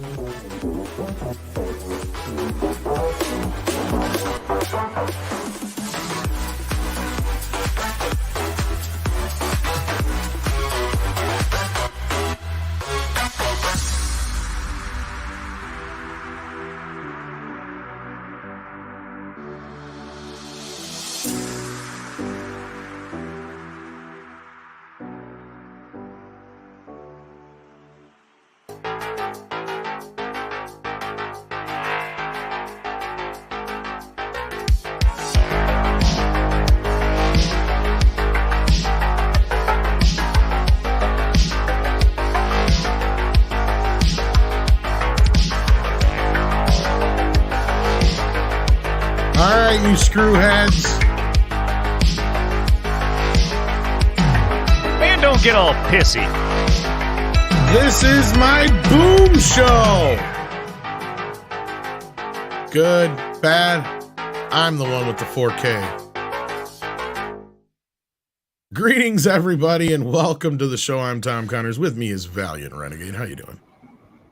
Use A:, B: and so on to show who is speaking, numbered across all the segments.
A: You screwheads.
B: Man, don't get all pissy.
A: This is my boom show. Good, bad. I'm the one with the 4K. Greetings, everybody, and welcome to the show. I'm Tom Connors. With me is Valliant Renegade. How you doing?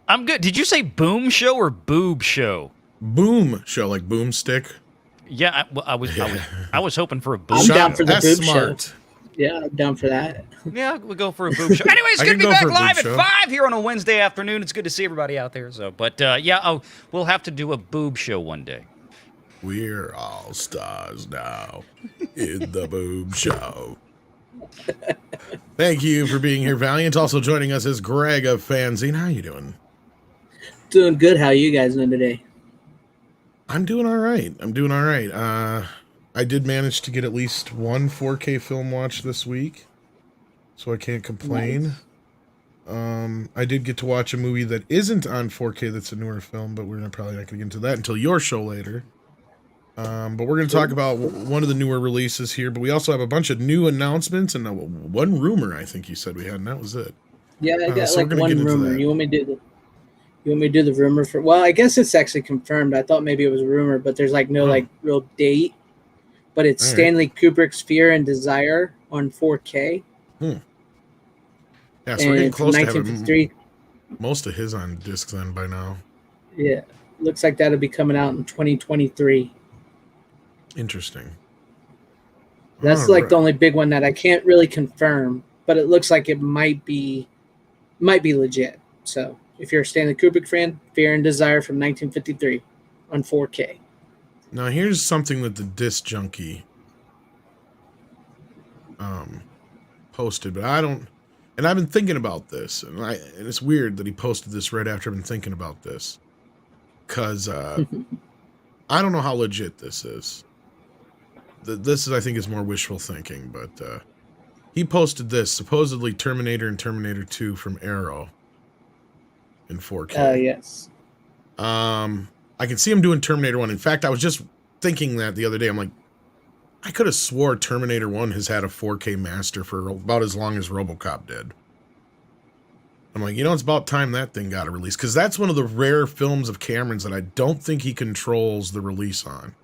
B: I'm good. Did you say boom show or boob show?
A: Boom show, like boomstick.
B: Yeah, I was hoping for a boob
C: I'm
B: show.
C: down for the boob
A: smart.
C: show. Yeah, I'm down for that.
B: Yeah, we'll go for a boob show. Anyways, good to be back live at 5 here on a Wednesday afternoon. It's good to see everybody out there. So, but we'll have to do a boob show one day.
A: We're all stars now in the boob show. Thank you for being here, Valiant. Also joining us is Greg of FanZcene. How you doing?
C: Doing good. How are you guys doing today?
A: I'm doing all right. I did manage to get at least one 4K film watch this week, so I can't complain. Nice. I did get to watch a movie that isn't on 4K that's a newer film, but we're probably not going to get into that until your show later. But we're going to talk about one of the newer releases here, but we also have a bunch of new announcements and one rumor I think you said we had, and that was it.
C: Yeah, I got like one rumor. You want me to do the rumor for? Well, I guess it's actually confirmed. I thought maybe it was a rumor, but there's like no like real date. But it's Stanley Kubrick's Fear and Desire on 4K.
A: Yeah, so we're getting close to having most of his on disc then by now.
C: Yeah, looks like that'll be coming out in 2023.
A: Interesting.
C: That's the only big one that I can't really confirm, but it looks like it might be legit. So if you're a Stanley Kubrick fan, Fear and Desire from 1953 on 4K.
A: Now here's something that the Disc Junkie posted, but I don't, and I've been thinking about this, and it's weird that he posted this right after I've been thinking about this, because I don't know how legit this is. This is, I think, is more wishful thinking, but he posted this, supposedly Terminator and Terminator 2 from Arrow in 4K.
C: Yes.
A: I can see him doing Terminator 1. In fact, I was just thinking that the other day. I'm like, I could have swore Terminator 1 has had a 4K master for about as long as RoboCop did. I'm like, it's about time that thing got a release, because that's one of the rare films of Cameron's that I don't think he controls the release on.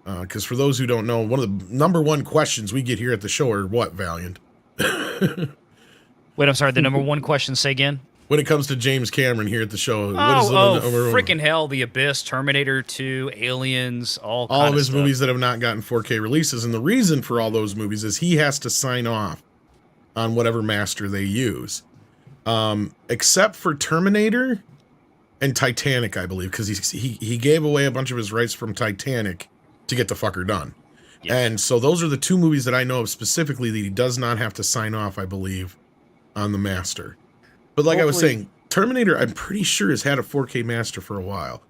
A: Because for those who don't know, one of the number one questions we get here at the show are what, Valiant?
B: Wait, I'm sorry. The number one question, say again?
A: When it comes to James Cameron here at the show.
B: Freaking hell, The Abyss, Terminator 2, Aliens, all
A: of his movies that have not gotten 4K releases. And the reason for all those movies is he has to sign off on whatever master they use. Except for Terminator and Titanic, I believe, because he gave away a bunch of his rights from Titanic to get the fucker done. Yep. And so those are the two movies that I know of specifically that he does not have to sign off, I believe, on the master. But like I was saying, Terminator, I'm pretty sure, has had a 4K master for a while.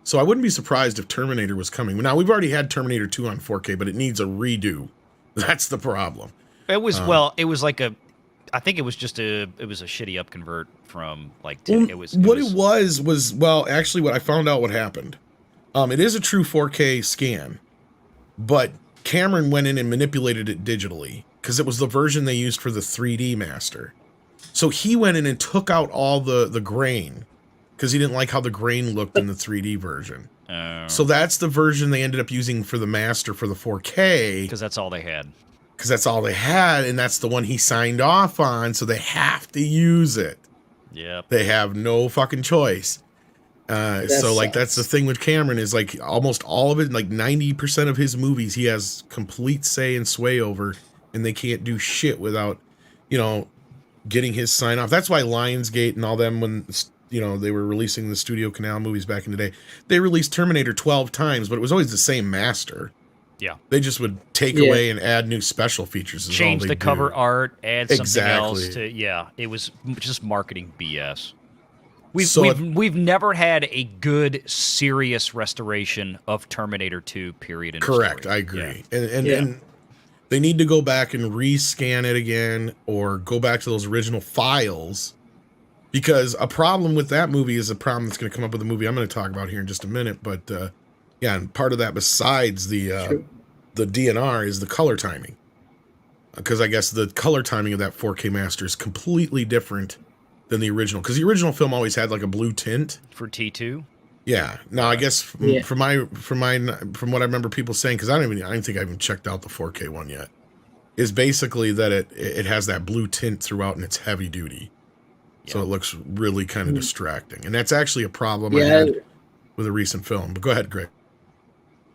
A: So I wouldn't be surprised if Terminator was coming. Now, we've already had Terminator 2 on 4K, but it needs a redo. That's the problem.
B: It was, it was like I think it was just a shitty upconvert from like,
A: actually what I found out what happened. It is a true 4K scan, but Cameron went in and manipulated it digitally because it was the version they used for the 3D master. So he went in and took out all the grain because he didn't like how the grain looked in the 3D version. So that's the version they ended up using for the master for the 4K.
B: Because that's all they had.
A: And that's the one he signed off on, so they have to use it.
B: Yep.
A: They have no fucking choice. So like that's the thing with Cameron is like almost all of it, like 90% of his movies, he has complete say and sway over, and they can't do shit without, you know, getting his sign off. That's why Lionsgate and all them, when you know they were releasing the Studio Canal movies back in the day, they released Terminator 12 times, but it was always the same master.
B: Yeah,
A: they just would take away and add new special features.
B: Change the cover art, add something else to. Yeah, it was just marketing BS. We've never had a good, serious restoration of Terminator 2, period.
A: Correct, I agree. Yeah. And they need to go back and rescan it again or go back to those original files, because a problem with that movie is a problem that's going to come up with the movie I'm going to talk about here in just a minute. But yeah, and part of that besides the DNR is the color timing, because I guess the color timing of that 4K master is completely different than the original, because the original film always had like a blue tint
B: for T2.
A: Yeah. Now I guess from what I remember people saying, because I don't think I even checked out the 4K one yet, is basically that it has that blue tint throughout and it's heavy duty, so it looks really kind of distracting, and that's actually a problem I had with a recent film. But go ahead, Greg.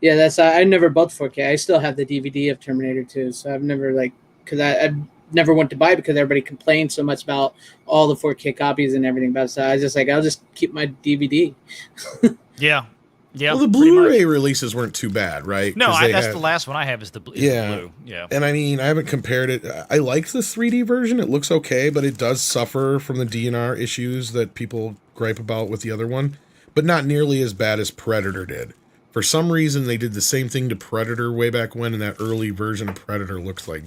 C: Yeah, that's I never bought 4K. I still have the DVD of Terminator 2, so I've never because I never went to buy it because everybody complained so much about all the 4K copies and everything about it. So I was just like, I'll just keep my DVD.
B: Yeah.
A: Well, the Blu-ray releases weren't too bad, right?
B: No, that's the last one I have is the blue. Yeah.
A: And I mean, I haven't compared it. I like the 3D version. It looks okay, but it does suffer from the DNR issues that people gripe about with the other one, but not nearly as bad as Predator did. For some reason, they did the same thing to Predator way back when, and that early version of Predator looks like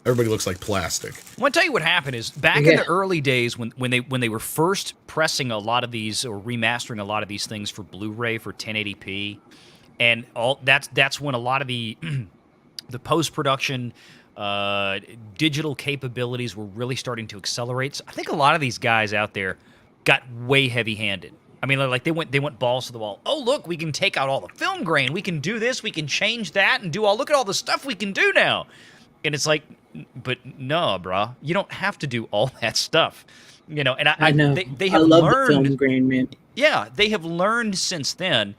A: everybody looks like plastic.
B: Well, I'll tell you what happened is back in the early days when they were first pressing a lot of these or remastering a lot of these things for Blu-ray for 1080p, and all that's when a lot of the the post-production digital capabilities were really starting to accelerate. So I think a lot of these guys out there got way heavy-handed. I mean, like they went balls to the wall. Oh, look, we can take out all the film grain. We can do this. We can change that and look at all the stuff we can do now. And it's like, but no, brah, you don't have to do all that stuff, you know. And I know they have learned.
C: The film grain, man.
B: Yeah, they have learned since then,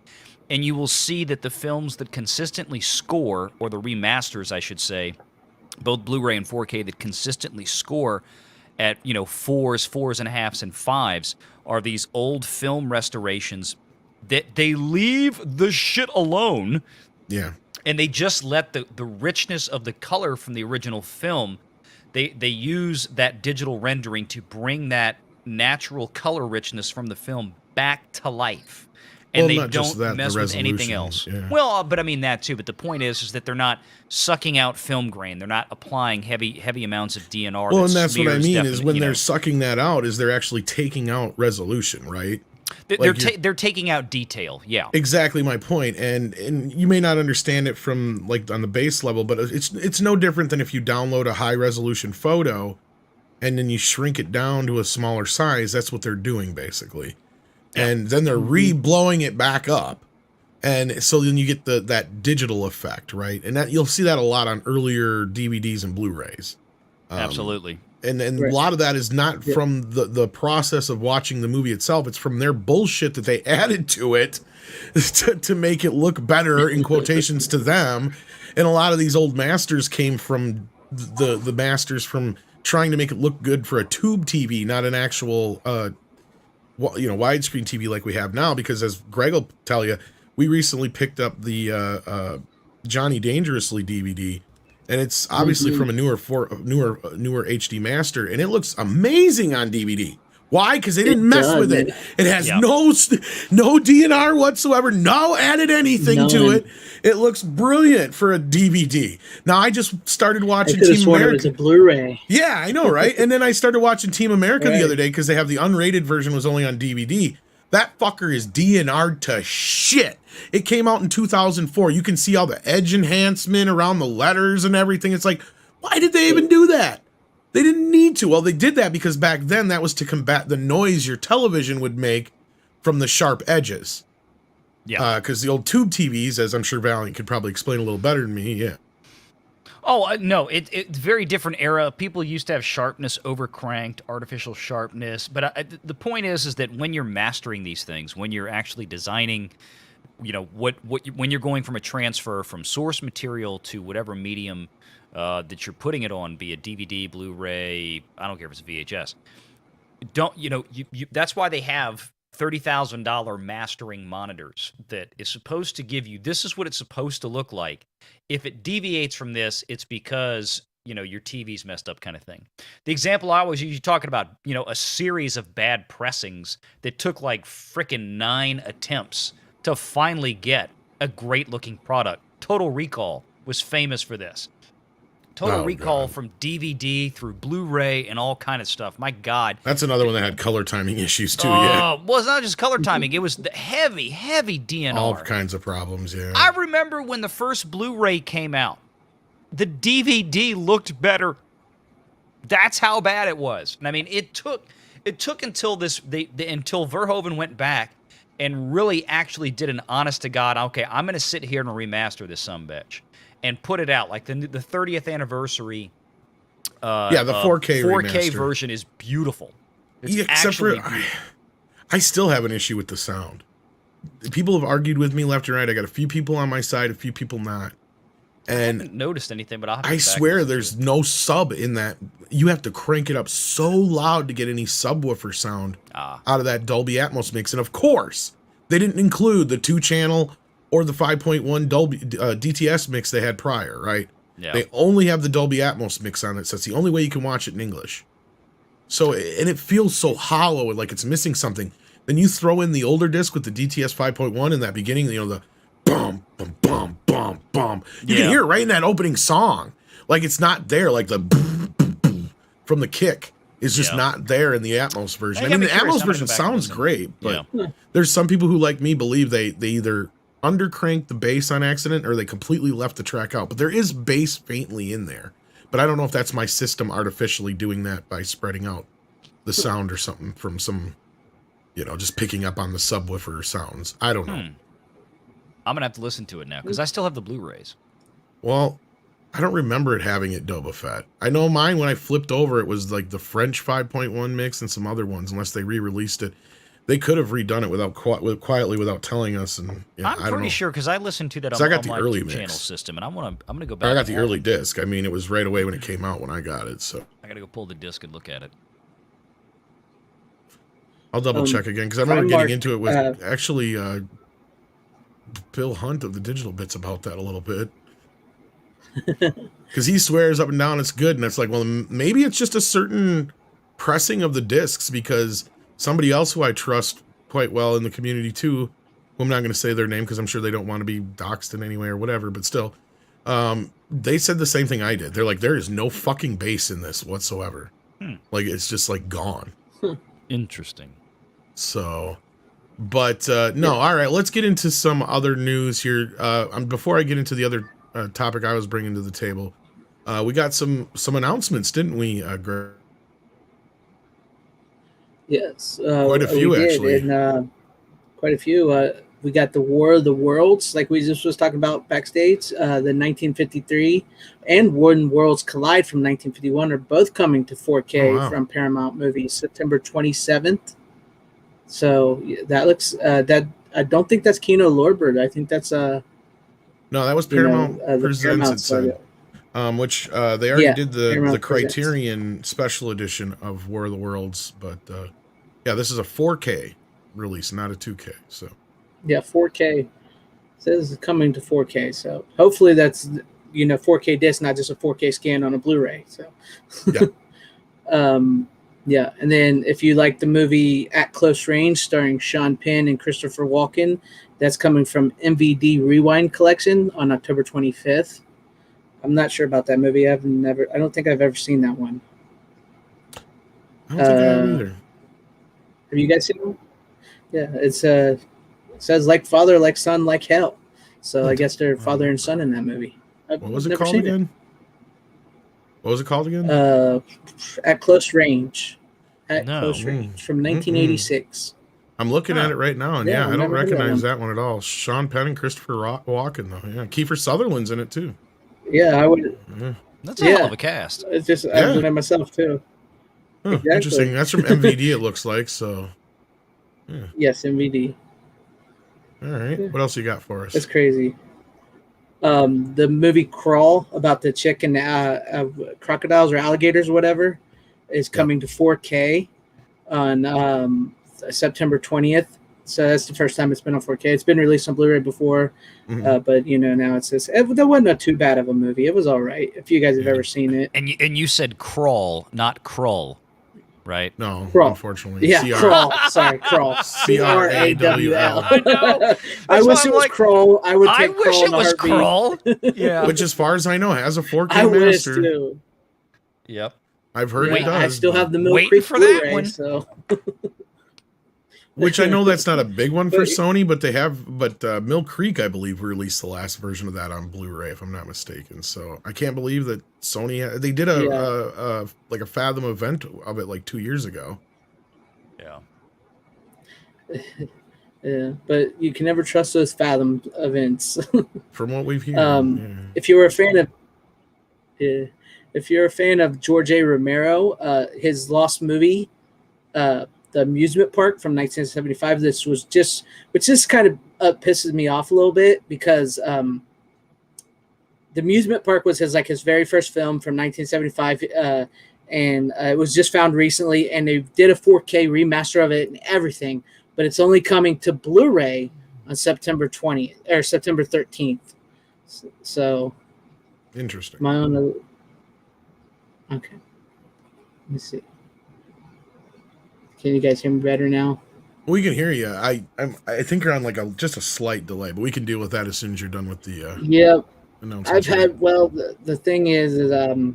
B: and you will see that the films that consistently score, or the remasters, I should say, both Blu-ray and 4K that consistently score at 4s, 4.5s, and 5s, are these old film restorations that they leave the shit alone.
A: Yeah.
B: And they just let the richness of the color from the original film, they use that digital rendering to bring that natural color richness from the film back to life. And they don't mess with anything else.
A: Yeah.
B: Well, but I mean that too. But the point is that they're not sucking out film grain. They're not applying heavy amounts of DNR.
A: Well, and that's what I mean is when they're sucking that out, is they're actually taking out resolution, right?
B: They're taking out detail, yeah.
A: Exactly my point, and you may not understand it from on the base level, but it's no different than if you download a high resolution photo, and then you shrink it down to a smaller size. That's what they're doing basically, and then they're re-blowing it back up, and so then you get that digital effect, right? And that you'll see that a lot on earlier DVDs and Blu-rays.
B: Absolutely.
A: And a lot of that is not from the process of watching the movie itself. It's from their bullshit that they added to it to make it look better, in quotations, to them. And a lot of these old masters came from the masters from trying to make it look good for a tube TV, not an actual widescreen TV like we have now. Because as Greg will tell you, we recently picked up the Johnny Dangerously DVD. And it's obviously from a newer HD master, and it looks amazing on DVD. Why? Because they didn't mess with it. It has no DNR whatsoever, no added anything to it. It looks brilliant for a DVD. Now I just started watching Team America.
C: It was a Blu-ray.
A: Yeah, I know, right? And then I started watching Team America the other day because they have the unrated version was only on DVD. That fucker is DNR'd to shit. It came out in 2004. You can see all the edge enhancement around the letters and everything. It's like, why did they even do that? They didn't need to. Well, they did that because back then that was to combat the noise your television would make from the sharp edges.
B: Yeah.
A: Because the old tube TVs, as I'm sure Valliant could probably explain a little better than me, yeah.
B: Oh, no, it's very different era. People used to have sharpness overcranked, artificial sharpness. But the point is that when you're mastering these things, when you're actually designing, when you're going from a transfer from source material to whatever medium that you're putting it on, be it DVD, Blu-ray, I don't care if it's VHS. That's why they have $30,000 mastering monitors that is supposed to give you, this is what it's supposed to look like. If it deviates from this, it's because, your TV's messed up kind of thing. The example I always use, you're talking about, a series of bad pressings that took like frickin' 9 attempts to finally get a great looking product. Total Recall was famous for this. Total Recall from DVD through Blu-ray and all kind of stuff. My God.
A: That's another one that had color timing issues too,
B: Well, it's not just color timing. It was the heavy DNR.
A: All kinds of problems, yeah.
B: I remember when the first Blu-ray came out, the DVD looked better. That's how bad it was. And I mean, it took until until Verhoeven went back and really actually did an honest to God, okay, I'm going to sit here and remaster this sumbitch. And put it out like the 30th anniversary.
A: The 4K
B: 4K
A: remaster.
B: Version is beautiful. It's
A: except for I still have an issue with the sound. People have argued with me left and right. I got a few people on my side, a few people not. And
B: I haven't noticed anything, but
A: I swear there's no sub in that. You have to crank it up so loud to get any subwoofer sound out of that Dolby Atmos mix. And of course, they didn't include the 2-channel or the 5.1 Dolby DTS mix they had prior, right?
B: Yeah.
A: They only have the Dolby Atmos mix on it, so it's the only way you can watch it in English. So, and it feels so hollow and like it's missing something. Then you throw in the older disc with the DTS 5.1 in that beginning, the bum, bum, bum, bum, bum. You can hear it right in that opening song. Like it's not there, like the boom, boom, boom from the kick is just not there in the Atmos version. I mean, the Atmos version sounds great, but there's some people who, like me, believe they either undercranked the bass on accident or they completely left the track out, but there is bass faintly in there, but I don't know if that's my system artificially doing that by spreading out the sound or something from some just picking up on the subwoofer sounds. I don't know.
B: I'm gonna have to listen to it now because I still have the Blu-rays.
A: Well, I don't remember it having it Boba Fett. I know mine, when I flipped over, it was like the French 5.1 mix and some other ones, unless they re-released it. They could have redone it quietly without telling us, and
B: I'm pretty sure because I listened to that on,
A: I got the
B: my
A: early
B: channel
A: mix
B: system, and I'm gonna go back.
A: I got the early disc. I mean, it was right away when it came out when I got it. So
B: I gotta go pull the disc and look at it.
A: I'll double check again because I remember getting into it with actually Bill Hunt of the Digital Bits about that a little bit. Because he swears up and down it's good, and it's like, well, maybe it's just a certain pressing of the discs, because somebody else who I trust quite well in the community too, who I'm not going to say their name because I'm sure they don't want to be doxxed in any way or whatever, but still, they said the same thing I did. They're like, there is no fucking bass in this whatsoever. Like, it's just like gone.
B: Interesting.
A: So, but no, all right, let's get into some other news here. Before I get into the other topic I was bringing to the table, we got some announcements, didn't we, Greg?
C: Yes,
A: quite a few actually.
C: And, quite a few. We got the War of the Worlds, like we just was talking about backstage. The 1953 and When Worlds Collide from 1951 are both coming to 4K from Paramount Movies, September 27th. So that looks that I don't think that's Kino Lorber. I think that's
A: no, that was Paramount Presents. Which they already did the Criterion special edition of War of the Worlds, but yeah, this is a 4K release, not a 2K. So
C: yeah, 4K. It says it's coming to 4K. So hopefully that's 4K disc, not just a 4K scan on a Blu-ray. So yeah. And then if you like the movie At Close Range starring Sean Penn and Christopher Walken, that's coming from MVD Rewind Collection on October 25th. I'm not sure about that movie. I don't think I've ever seen that one.
A: I don't think I have either.
C: Have you guys seen it? Yeah, it says like father, like son, like hell. So I guess they're father and son in that movie.
A: What was it called again? What was it called again?
C: At Close Range. Close Range from 1986.
A: I'm looking at it right now, and I don't recognize that one at all. Sean Penn and Christopher Walken, though. Yeah, Kiefer Sutherland's in it too.
C: Yeah, I would.
B: That's a hell of a cast.
C: It's just I was looking at myself too.
A: Huh,
C: Exactly.
A: Interesting. That's from MVD. It looks like so. Yeah.
C: Yes, MVD.
A: All right. What else you got for us?
C: That's crazy. The movie Crawl about the chick and crocodiles or alligators or whatever is coming to 4K on September 20th. So that's the first time it's been on 4K. It's been released on Blu-ray before, but now it's this. That wasn't too bad of a movie. It was all right. If you guys have ever seen it.
B: And you said Crawl, not Krull, right?
A: No,
C: Crawl.
A: Unfortunately.
C: Yeah, Crawl. Sorry, Crawl.
A: Crawl.
C: I wish it was Crawl. I would take
B: I wish it was Crawl. Yeah.
A: Which, as far as I know, has a 4K
C: I wish
A: master.
C: too.
B: Yep.
A: I've heard it does.
C: I still have the Mill
B: Waiting
C: Creek
B: for that
C: Blu-ray,
B: one.
C: So.
A: Which I know that's not a big one for Sony, but they have. But Mill Creek, I believe, released the last version of that on Blu-ray, if I'm not mistaken. So I can't believe that Sony. They did a Fathom event of it like 2 years ago.
B: Yeah.
C: Yeah, but you can never trust those Fathom events.
A: From what we've heard.
C: If you were a fan of George A. Romero, his Lost movie, the amusement park from 1975. Which just kind of pisses me off a little bit because the amusement park was his very first film from 1975, and it was just found recently, and they did a 4K remaster of it and everything, but it's only coming to Blu-ray on September 20th or September 13th. So
A: interesting.
C: Okay. Let me see. Can you guys hear me better now?
A: We can hear you. I think you're on just a slight delay, but we can deal with that as soon as you're done with the announcement.
C: The thing is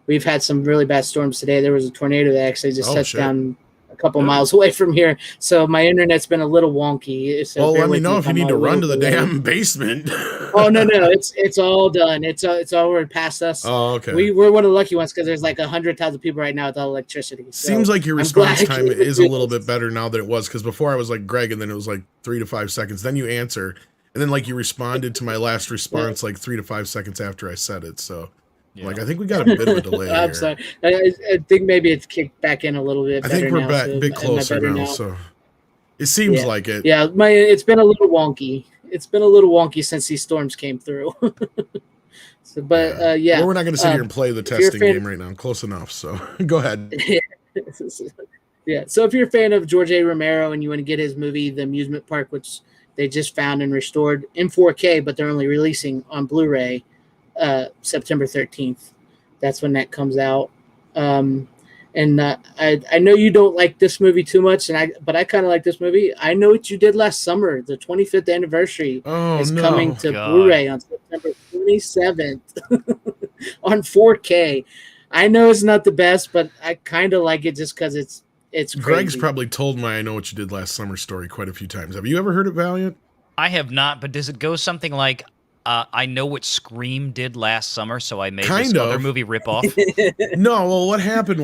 C: we've had some really bad storms today. There was a tornado that actually just touched down a couple miles away from here, so my internet's been a little wonky. So
A: let me know if you need to run to the damn basement.
C: Oh no, it's all done. It's already past us.
A: Oh, okay.
C: We're one of the lucky ones because there's 100,000 people right now without electricity. So
A: seems like your response time is a little bit better now than it was, because before I was like Greg, and then it was 3 to 5 seconds. Then you answer, and then you responded to my last response 3 to 5 seconds after I said it. So. Yeah. I think we got a bit of a delay.
C: I'm sorry. I think maybe it's kicked back in a little bit.
A: I think we're a bit closer now, so it seems like it.
C: Yeah, it's been a little wonky. It's been a little wonky since these storms came through. So, but
A: well, we're not going to sit here and play the testing game right now. Close enough. So go ahead.
C: Yeah. So if you're a fan of George A. Romero and you want to get his movie, The Amusement Park, which they just found and restored in 4K, but they're only releasing on Blu-ray. September 13th. That's when that comes out. I know you don't like this movie too much, but I kind of like this movie. I Know What You Did Last Summer. The 25th anniversary is coming to Blu-ray on September 27th on 4K. I know it's not the best, but I kind of like it just because it's crazy.
A: Greg's probably told my I Know What You Did Last Summer story quite a few times. Have you ever heard it, Valiant?
B: I have not, but does it go something like, I know what Scream did last summer, so I made this other movie ripoff?
A: No, well, what happened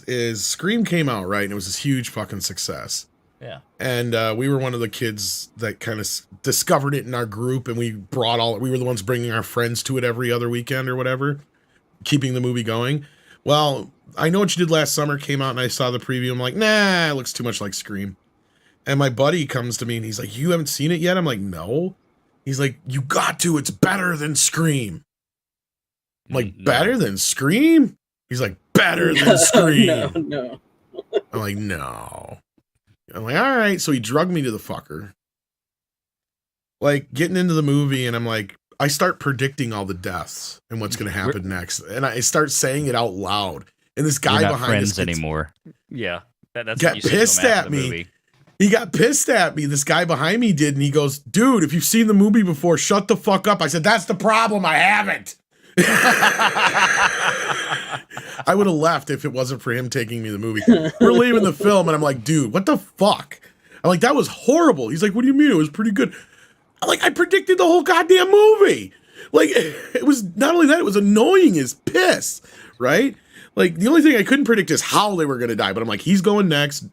A: is Scream came out, right, and it was this huge fucking success.
B: Yeah.
A: And we were one of the kids that kind of discovered it in our group, and we were the ones bringing our friends to it every other weekend or whatever, keeping the movie going. Well, I Know What You Did Last Summer came out, and I saw the preview. I'm like, nah, it looks too much like Scream. And my buddy comes to me, and he's like, you haven't seen it yet? I'm like, no. He's like, you got to. It's better than Scream. I'm like, better than Scream? He's like, better than Scream.
C: No.
A: I'm like, no. I'm like, all right. So he drugged me to the fucker. Getting into the movie, and I'm like, I start predicting all the deaths and what's going to happen next. And I start saying it out loud. And this guy behind
B: friends anymore. Yeah. That's
A: got pissed at me.
B: Movie.
A: He got pissed at me. This guy behind me did, and he goes, dude, if you've seen the movie before, shut the fuck up. I said, that's the problem. I haven't. I would have left if it wasn't for him taking me to the movie. We're leaving the film, and I'm like, dude, what the fuck? I'm like, that was horrible. He's like, what do you mean? It was pretty good. I'm like, I predicted the whole goddamn movie. It was not only that, it was annoying as piss, right? The only thing I couldn't predict is how they were going to die. But I'm like, he's going next.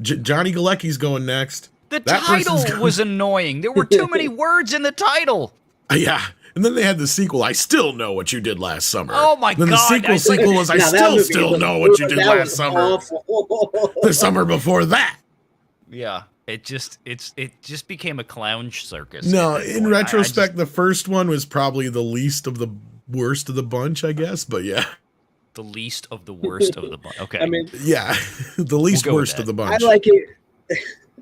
A: Johnny Galecki's going next.
B: The title was annoying. There were too many words in the title.
A: Yeah. And then they had the sequel, I Still Know What You Did Last Summer.
B: Oh my
A: then
B: God.
A: The sequel was I Still Know What You Did Last Summer. The summer before that.
B: Yeah. It just became a clown circus.
A: No, in retrospect, the first one was probably the least of the worst of the bunch, I guess. But yeah.
B: The least of the worst of the bunch. Okay.
C: I mean,
A: yeah, the least worst of the bunch.
C: I like it.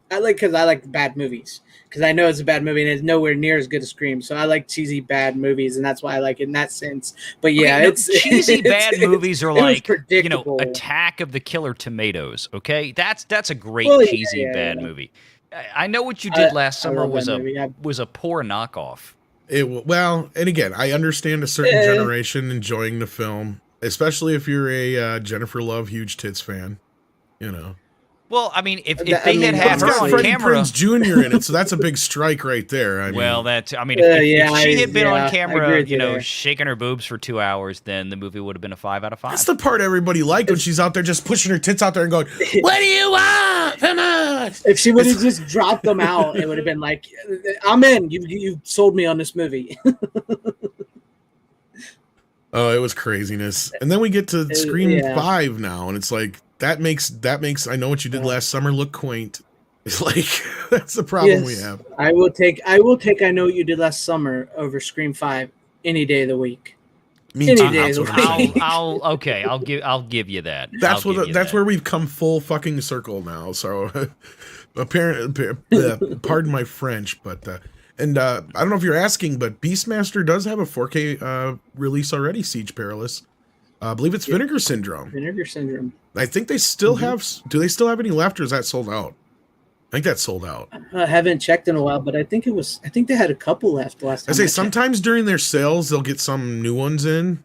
C: Because I like bad movies. Because I know it's a bad movie and it's nowhere near as good as Scream. So I like cheesy bad movies, and that's why I like it in that sense. But yeah, it's
B: cheesy bad movies are like, you know,
C: predictable.
B: Attack of the Killer Tomatoes. Okay, that's a great cheesy bad movie. I Know What You Did Last Summer was a poor knockoff.
A: Well, and again, I understand a certain generation enjoying the film, especially if you're a Jennifer Love huge tits fan. You know.
B: Well, I mean, if they had her on
A: Freddie
B: camera,
A: Prinze Jr. in it, so that's a big strike right there. I mean,
B: if she had been on camera, you know, shaking her boobs for 2 hours, then the movie would have been a 5 out of 5.
A: That's the part everybody liked when she's out there just pushing her tits out there and going, "What do you want from us?"
C: If she would have just dropped them out, it would have been like, "I'm in. You sold me on this movie."
A: Oh, it was craziness. And then we get to Scream 5 now, and it's like that makes I Know What You Did Last Summer look quaint. It's like that's the problem we have.
C: I will take I Know What You Did Last Summer over Scream 5 any day of the week.
A: Any day of the week.
B: I'll give you that.
A: That's where we've come full fucking circle now. So apparently, pardon my French, but and I don't know if you're asking, but Beastmaster does have a 4K release already, Siege Perilous. I believe it's Vinegar Syndrome.
C: Vinegar Syndrome.
A: I think they still have... Do they still have any left, or is that sold out? I think that's sold out.
C: I haven't checked in a while, but I think they had a couple left last time.
A: I say sometimes during their sales, they'll get some new ones in.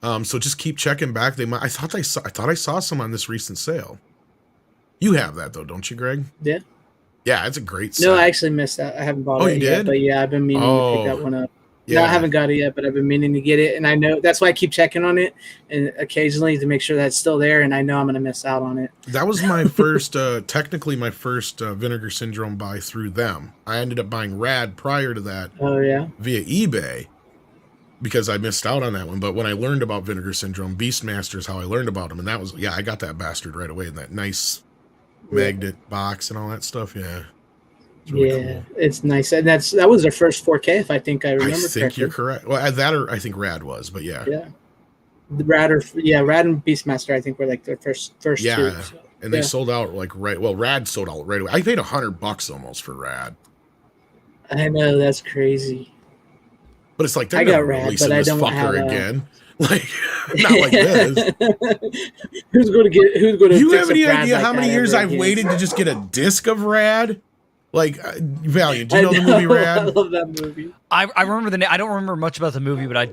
A: So just keep checking back. They might... I thought I saw some on this recent sale. You have that, though, don't you, Greg?
C: Yeah.
A: Yeah, it's a great set.
C: No, I actually missed that. I haven't bought it yet. But yeah, I've been meaning to pick that one up. Yeah. No, I haven't got it yet, but I've been meaning to get it. And I know that's why I keep checking on it and occasionally to make sure that it's still there. And I know I'm going to miss out on it.
A: That was my first, technically my first Vinegar Syndrome buy through them. I ended up buying Rad prior to that.
C: Oh, yeah.
A: Via eBay because I missed out on that one. But when I learned about Vinegar Syndrome, Beastmaster is how I learned about them. And that was, I got that bastard right away in that nice magnet box and all that stuff. Yeah. Really cool.
C: It's nice, and that was their first 4K, if I think I remember.
A: I think correctly. You're correct. Well, that or I think Rad was, but yeah.
C: Rad and Beastmaster, I think were like their first two. So,
A: and they sold out like Rad sold out right away. I paid $100 almost for Rad.
C: I know, that's crazy.
A: But it's like they're
C: I got Rad, but I don't
A: fucker
C: have
A: again. Like not like this.
C: Who's going to?
A: You have any idea how many years I've waited to just get a disc of Rad? Like Valiant, do you know the movie Rad?
C: I love that movie.
B: I remember the name. I don't remember much about the movie, but I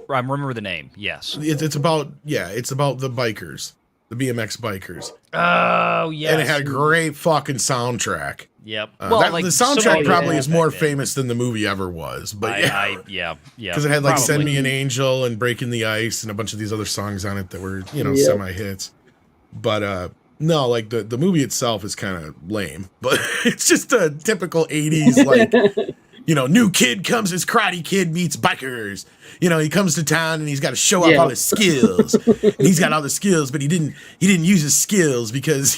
B: remember the name. Yes,
A: it's about the bikers, the BMX bikers.
B: Oh yeah,
A: and it had a great fucking soundtrack.
B: Yep.
A: The soundtrack probably is more famous than the movie ever was, but because it had like "Send Me an Angel" and "Breaking the Ice" and a bunch of these other songs on it that were semi hits. But no, like the movie itself is kind of lame, but it's just a typical 80s, like, new kid comes, his Karate Kid meets bikers. He comes to town and he's got to show off all his skills. And he's got all the skills, but he didn't use his skills because,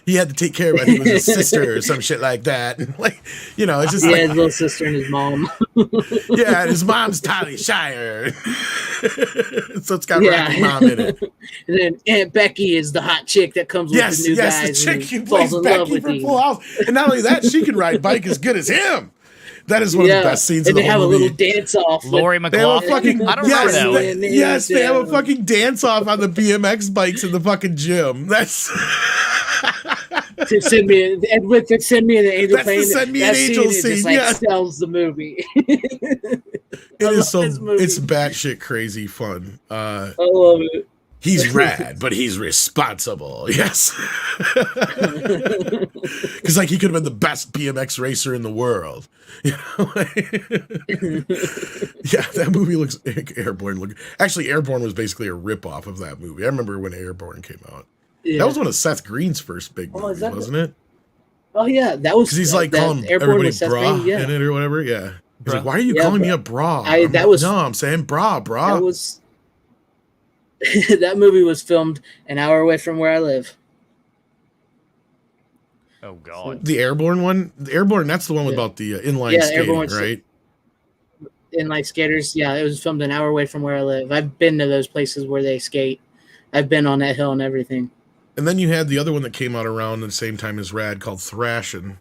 A: he had to take care of, I think it was his sister or some shit like that. And it's just
C: his little sister and his mom.
A: And his mom's Tali Shire. So it's got Rocky's mom in it.
C: And then Aunt Becky is the hot chick that comes with the new guys.
A: The chick who plays Becky from Full House. And not only that, she can ride bike as good as him. That is one of the best scenes of the whole movie.
C: And they have a little dance-off.
B: Lori McLaughlin. I don't remember that one.
A: They have a fucking dance-off on the BMX bikes in the fucking gym. That's...
C: Send me an angel plane.
A: The Send Me an Angel scene.
C: Just, sells the movie.
A: It's batshit crazy fun.
C: I love it.
A: He's rad, but he's responsible. Yes. Because he could have been the best BMX racer in the world. That movie looks Airborne. Actually, Airborne was basically a ripoff of that movie. I remember when Airborne came out. Yeah. That was one of Seth Green's first big movies, wasn't it?
C: Oh, yeah. That was...
A: Because he's calling everybody bra in it or whatever. Yeah. He's like, why are you calling me a bra? I'm saying bra.
C: That was that movie was filmed an hour away from where I live.
B: Oh God.
A: The Airborne one? The Airborne, that's the one about the inline skating, right?
C: Inline skaters, yeah, it was filmed an hour away from where I live. I've been to those places where they skate. I've been on that hill and everything.
A: And then you had the other one that came out around the same time as Rad called Thrashin'.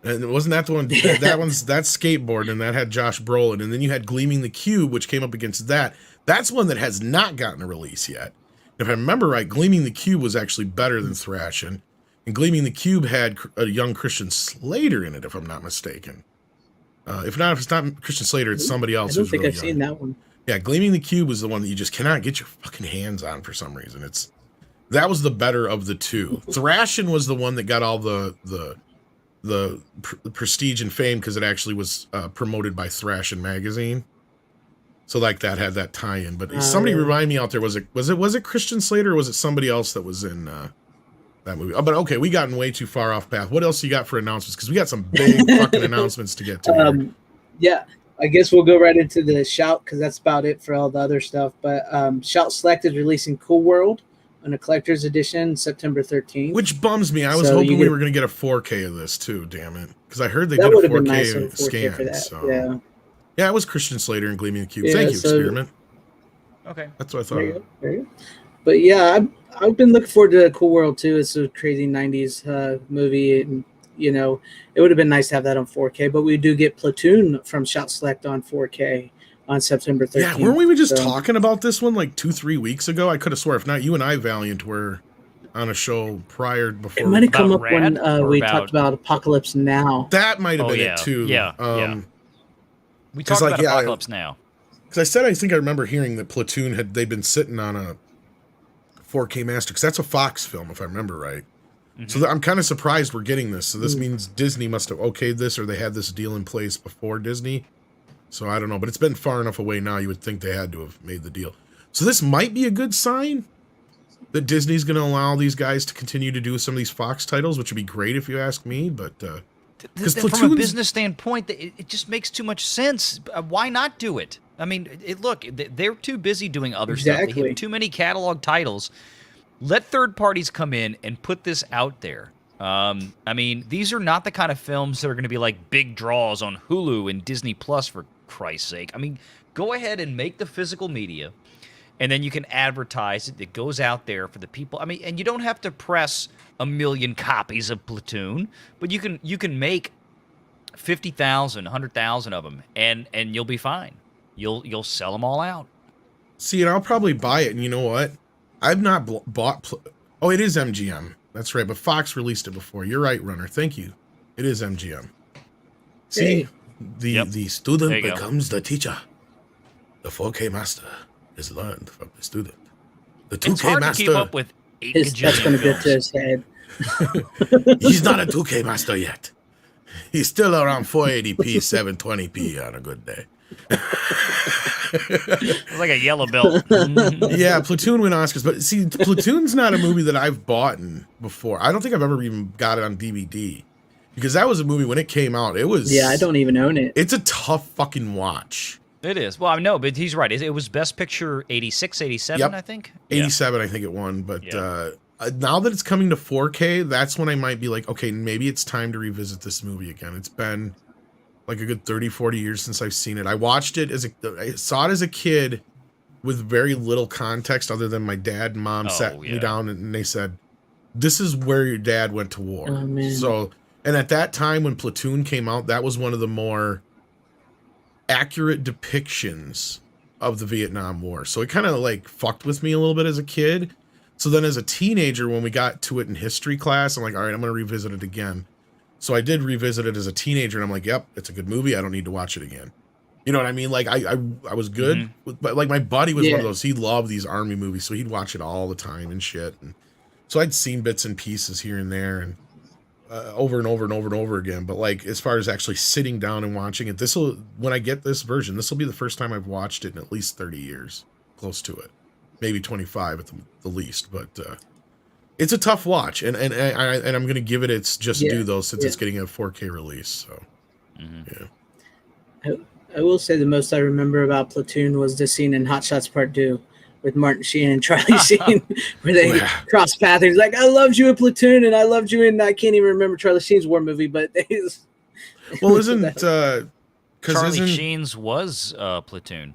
A: And wasn't that the one? That's skateboard, and that had Josh Brolin. And then you had Gleaming the Cube, which came up against that. That's one that has not gotten a release yet. If I remember right, Gleaming the Cube was actually better than Thrashin'. And Gleaming the Cube had a young Christian Slater in it, if I'm not mistaken. If it's not Christian Slater, it's somebody else.
C: I don't think I've seen that one.
A: Yeah, Gleaming the Cube was the one that you just cannot get your fucking hands on for some reason. That was the better of the two. Thrashin' was the one that got all the prestige and fame because it actually was promoted by Thrashin' magazine. So like that had that tie-in. But somebody remind me out there, was it Christian Slater or was it somebody else that was in that movie? Oh, but okay, we gotten way too far off path. What else you got for announcements? Because we got some big fucking announcements to get to.
C: Yeah, I guess we'll go right into the Shout because that's about it for all the other stuff. But Shout Select is releasing Cool World on a collector's edition September 13th.
A: Which bums me. I was hoping we were going to get a 4K of this too, damn it. Because I heard they did a 4K scan. For that. So. Yeah, it was Christian Slater and Gleaming the Cube. Yeah, thank you, Experiment.
B: Okay.
A: That's what I thought.
C: There you go. But yeah, I've been looking forward to Cool World too. It's a crazy 90s movie. And, you know, it would have been nice to have that on 4K. But we do get Platoon from Shout Select on 4K. On September 13th.
A: Yeah, weren't we just talking about this one like 2-3 weeks ago? I could have swore, if not you and I, Valiant, were on a show prior before.
C: It might have come up when we talked about Apocalypse Now.
A: That might have been it too.
B: Yeah. We talked about Apocalypse Now.
A: Because I think I remember hearing that Platoon they'd been sitting on a 4K master, because that's a Fox film, if I remember right. Mm-hmm. So I'm kind of surprised we're getting this. So this means Disney must have okayed this, or they had this deal in place before Disney. So I don't know, but it's been far enough away now, you would think they had to have made the deal. So this might be a good sign that Disney's going to allow these guys to continue to do some of these Fox titles, which would be great if you ask me, but...
B: from a business standpoint, it just makes too much sense. Why not do it? I mean, look, they're too busy doing other stuff. They have too many catalog titles. Let third parties come in and put this out there. I mean, these are not the kind of films that are going to be like big draws on Hulu and Disney Plus, for Christ's sake. I mean, go ahead and make the physical media, and then you can advertise it. It goes out there for the people. I mean, and you don't have to press 1 million copies of Platoon, but you can make 50,000, 100,000 of them, and you'll be fine. You'll sell them all out.
A: See, and I'll probably buy it. And you know what? I've not bought. Oh, it is MGM. That's right. But Fox released it before. You're right, Runner. Thank you. It is MGM. See, the student becomes the teacher. The 4K master is learned from the student. The 2K
B: it's hard
A: master.
B: To keep up with 8
C: that's going to get to his head.
A: He's not a 2K master yet. He's still around 480p, 720p on a good day.
B: It's like a yellow belt.
A: Yeah, Platoon win Oscars, but see, Platoon's not a movie that I've bought before. I don't think I've ever even got it on DVD, because that was a movie when it came out. It was
C: I don't even own it.
A: It's a tough fucking watch.
B: It is. Well, I know, but he's right. It was Best Picture 86, 87, I think.
A: 87, I think it won. But now that it's coming to 4K, that's when I might be like, okay, maybe it's time to revisit this movie again. It's been like a good 30, 40 years since I've seen it. I watched it I saw it as a kid with very little context other than my dad and mom sat me down and they said, this is where your dad went to war.
C: Oh, man.
A: So, and at that time when Platoon came out, that was one of the more accurate depictions of the Vietnam War. So it kind of like fucked with me a little bit as a kid. So then as a teenager, when we got to it in history class, I'm like, all right, I'm going to revisit it again. So I did revisit it as a teenager, and I'm like, yep, it's a good movie. I don't need to watch it again. You know what I mean? Like, I was good. But, like, my buddy was one of those. He loved these Army movies, so he'd watch it all the time and shit. And so I'd seen bits and pieces here and there and over and over and over and over again. But, like, as far as actually sitting down and watching it, when I get this version, this will be the first time I've watched it in at least 30 years. Close to it. Maybe 25 at the least. But it's a tough watch, and I'm going to give it its just due, though, since it's getting a 4K release. So,
C: I will say the most I remember about Platoon was the scene in Hot Shots Part 2 with Martin Sheen and Charlie Sheen, where they cross paths. He's like, I loved you in Platoon, and I loved you in, I can't even remember Charlie Sheen's war movie, but
A: well, isn't
B: Charlie Sheen's was Platoon?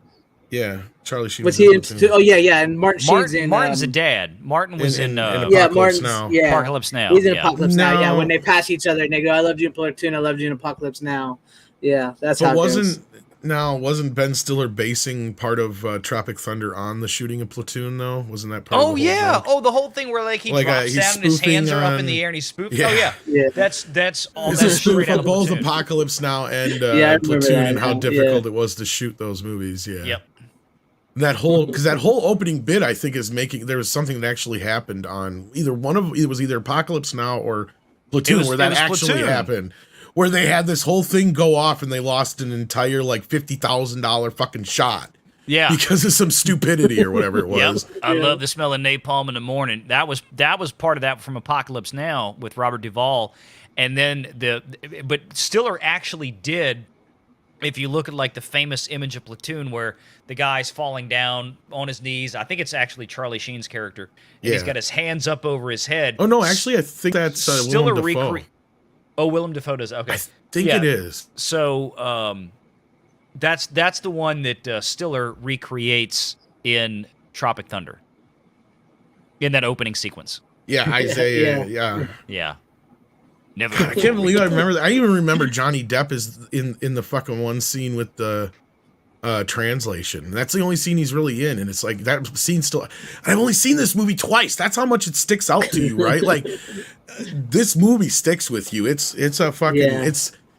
A: Yeah, Charlie Sheen
C: was he in Platoon? Oh yeah, and
B: Martin's a dad. Martin was in
A: Apocalypse Now.
C: Yeah,
B: Apocalypse Now.
C: He's in Apocalypse Now. Yeah, when they pass each other and they go, I loved you in Platoon, I loved you in Apocalypse Now. Yeah, that's how it goes.
A: Wasn't Ben Stiller basing part of Tropic Thunder on the shooting of Platoon, though? Wasn't that part of the whole joke?
B: Oh, the whole thing where like he drops down and his hands are up in the air and he's spoofing.
A: Yeah.
B: Oh, yeah. That's all
A: this
B: that
A: is true for both
B: Platoon.
A: Apocalypse Now and Platoon and how difficult it was to shoot those movies. Yeah.
B: Yep.
A: That whole opening bit, I think, is making there was something that actually happened on it was either Apocalypse Now or Platoon where that actually Platoon. Happened. Where they had this whole thing go off and they lost an entire like $50,000 fucking shot.
B: Yeah.
A: Because of some stupidity or whatever it was.
B: Yep. I love the smell of napalm in the morning. That was part of that from Apocalypse Now with Robert Duvall. And then but Stiller actually did, if you look at like the famous image of Platoon where the guy's falling down on his knees, I think it's actually Charlie Sheen's character. And he's got his hands up over his head.
A: Oh no, actually I think that's
B: Stiller
A: Willem Dafoe.
B: Oh, Willem Dafoe does. Okay,
A: I think it is.
B: So that's the one that Stiller recreates in Tropic Thunder in that opening sequence.
A: Yeah, Isaiah.
B: Yeah. Never.
A: I can't believe I remember that. I even remember Johnny Depp is in the fucking one scene with the translation. That's the only scene he's really in, and it's like that scene still. I've only seen this movie twice. That's how much it sticks out to you, right? Like this movie sticks with you. It's a fucking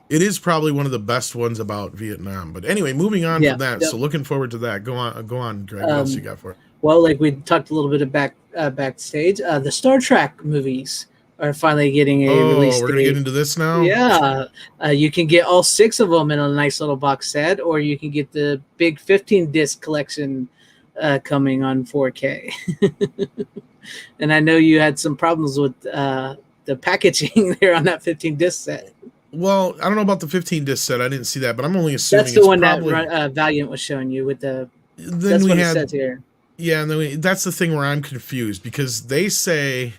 A: it is probably one of the best ones about Vietnam. But anyway, moving on from that. So looking forward to that. Go on, Greg. What else you got for it?
C: Well, like we talked a little bit backstage, the Star Trek movies are finally getting a release date.
A: We're gonna get into this now.
C: Yeah, you can get all 6 of them in a nice little box set, or you can get the big 15-disc collection coming on 4K. And I know you had some problems with the packaging there on that 15-disc set.
A: Well, I don't know about the 15-disc set. I didn't see that, but I'm only assuming
C: that's the one that Valiant was showing you with the. That's what it says here.
A: Yeah, and then that's the thing where I'm confused because they say.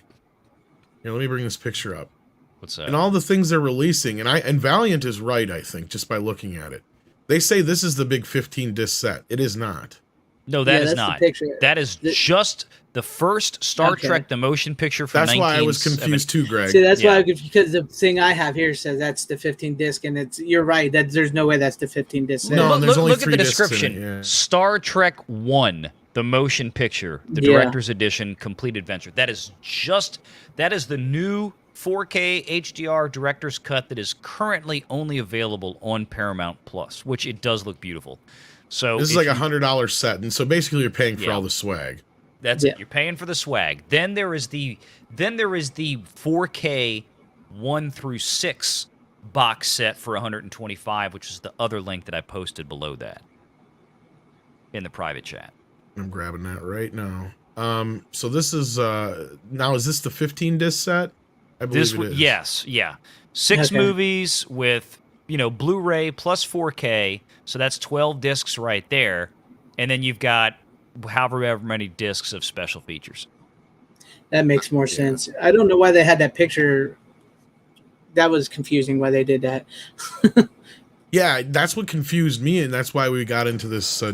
A: Here, let me bring this picture up.
B: What's that?
A: And all the things they're releasing, and Valiant is right, I think, just by looking at it. They say this is the big 15-disc set. It is not.
B: No, that is not. That is just the first Star Trek, the motion picture from
A: That's why I was confused too, Greg.
C: See, that's why, because the thing I have here says that's the 15-disc, and you're right, that there's no way that's the 15-disc set.
A: No, there's only
B: look
A: 3
B: at the
A: discs in
B: description.
A: it,
B: Star Trek 1. The motion picture, the director's edition, complete adventure. That is the new 4K HDR director's cut that is currently only available on Paramount Plus, which it does look beautiful. So
A: this is like $100 set, and so basically you're paying for all the swag.
B: That's it. You're paying for the swag. Then there is the 4K 1 through 6 box set for $125, which is the other link that I posted below that in the private chat.
A: I'm grabbing that right now. So this is now is this the 15-disc set? I believe it is.
B: Yes, yeah. 6 movies with, Blu-ray plus 4K, so that's 12 discs right there. And then you've got however many discs of special features.
C: That makes more sense. I don't know why they had that picture. That was confusing why they did that.
A: Yeah, that's what confused me, and that's why we got into this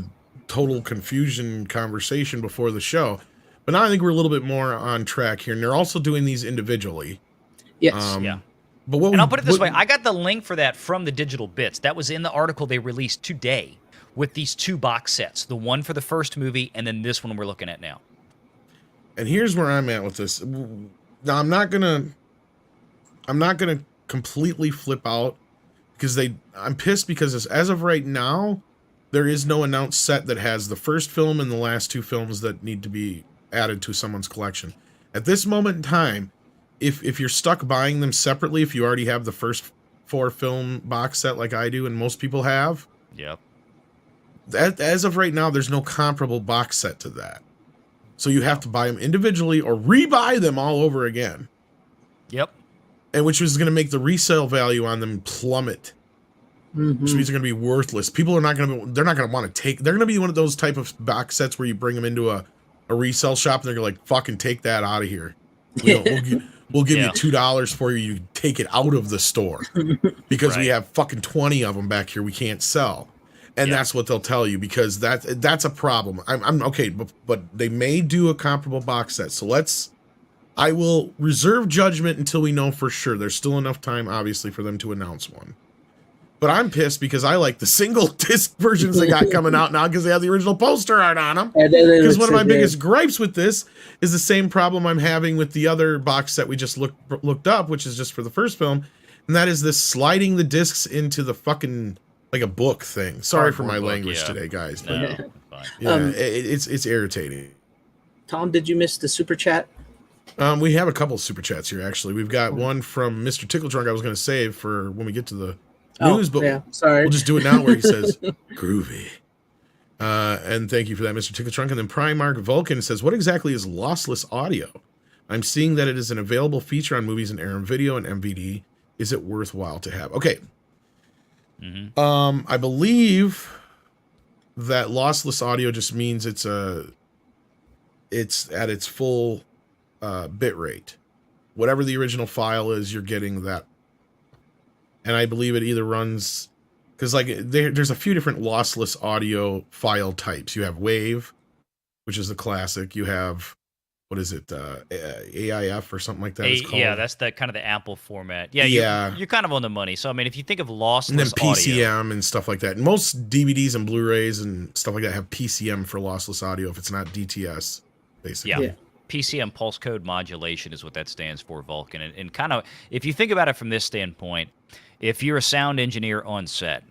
A: total confusion conversation before the show. But now I think we're a little bit more on track here, and they're also doing these individually.
C: Yes.
B: Yeah.
A: But
B: I'll put it this way. I got the link for that from the Digital Bits. That was in the article they released today with these 2 box sets, the one for the first movie and then this one we're looking at now.
A: And here's where I'm at with this. Now I'm not gonna completely flip out because I'm pissed because as of right now, there is no announced set that has the first film and the last 2 films that need to be added to someone's collection. At this moment in time, if you're stuck buying them separately, if you already have the first 4 film box set like I do and most people have,
B: yep.
A: As of right now, there's no comparable box set to that. So you have to buy them individually or rebuy them all over again.
B: Yep.
A: And which is going to make the resale value on them plummet. which means they're going to be worthless. People are not going to, they're not going to want to take, they're going to be one of those type of box sets where you bring them into a resale shop and they're like, fucking take that out of here. We'll give you $2 for you to take it out of the store because we have fucking 20 of them back here we can't sell. And that's what they'll tell you, because that's a problem. I'm okay, but they may do a comparable box set. So I will reserve judgment until we know for sure. There's still enough time, obviously, for them to announce one. But I'm pissed because I like the single disc versions they got coming out now because they have the original poster art on them. Because one of my biggest gripes with this is the same problem I'm having with the other box set we just looked up, which is just for the first film, and that is this sliding the discs into the fucking like a book thing. Sorry for my language today, guys. But it's irritating.
C: Tom, did you miss the super chat?
A: We have a couple super chats here, actually. We've got one from Mr. Tickle Trunk I was going to save for when we get to the news, but we'll just do it now where he says, groovy. And thank you for that, Mr. Tickle Trunk. And then Primark Vulcan says, what exactly is lossless audio? I'm seeing that it is an available feature on movies in Aram Video and MVD. Is it worthwhile to have? Okay. I believe that lossless audio just means it's at its full bit rate. Whatever the original file is, you're getting that. And I believe it either runs, because like there's a few different lossless audio file types. You have WAV, which is the classic. You have, what is it, AIF or something like that? It's called.
B: Yeah, that's the kind of the Apple format. Yeah, you're kind of on the money. So I mean, if you think of lossless
A: and then PCM
B: audio,
A: and stuff like that. Most DVDs and Blu-rays and stuff like that have PCM for lossless audio if it's not DTS, basically.
B: Yeah. PCM pulse code modulation is what that stands for, Vulcan. And kind of, if you think about it from this standpoint, if you're a sound engineer on set,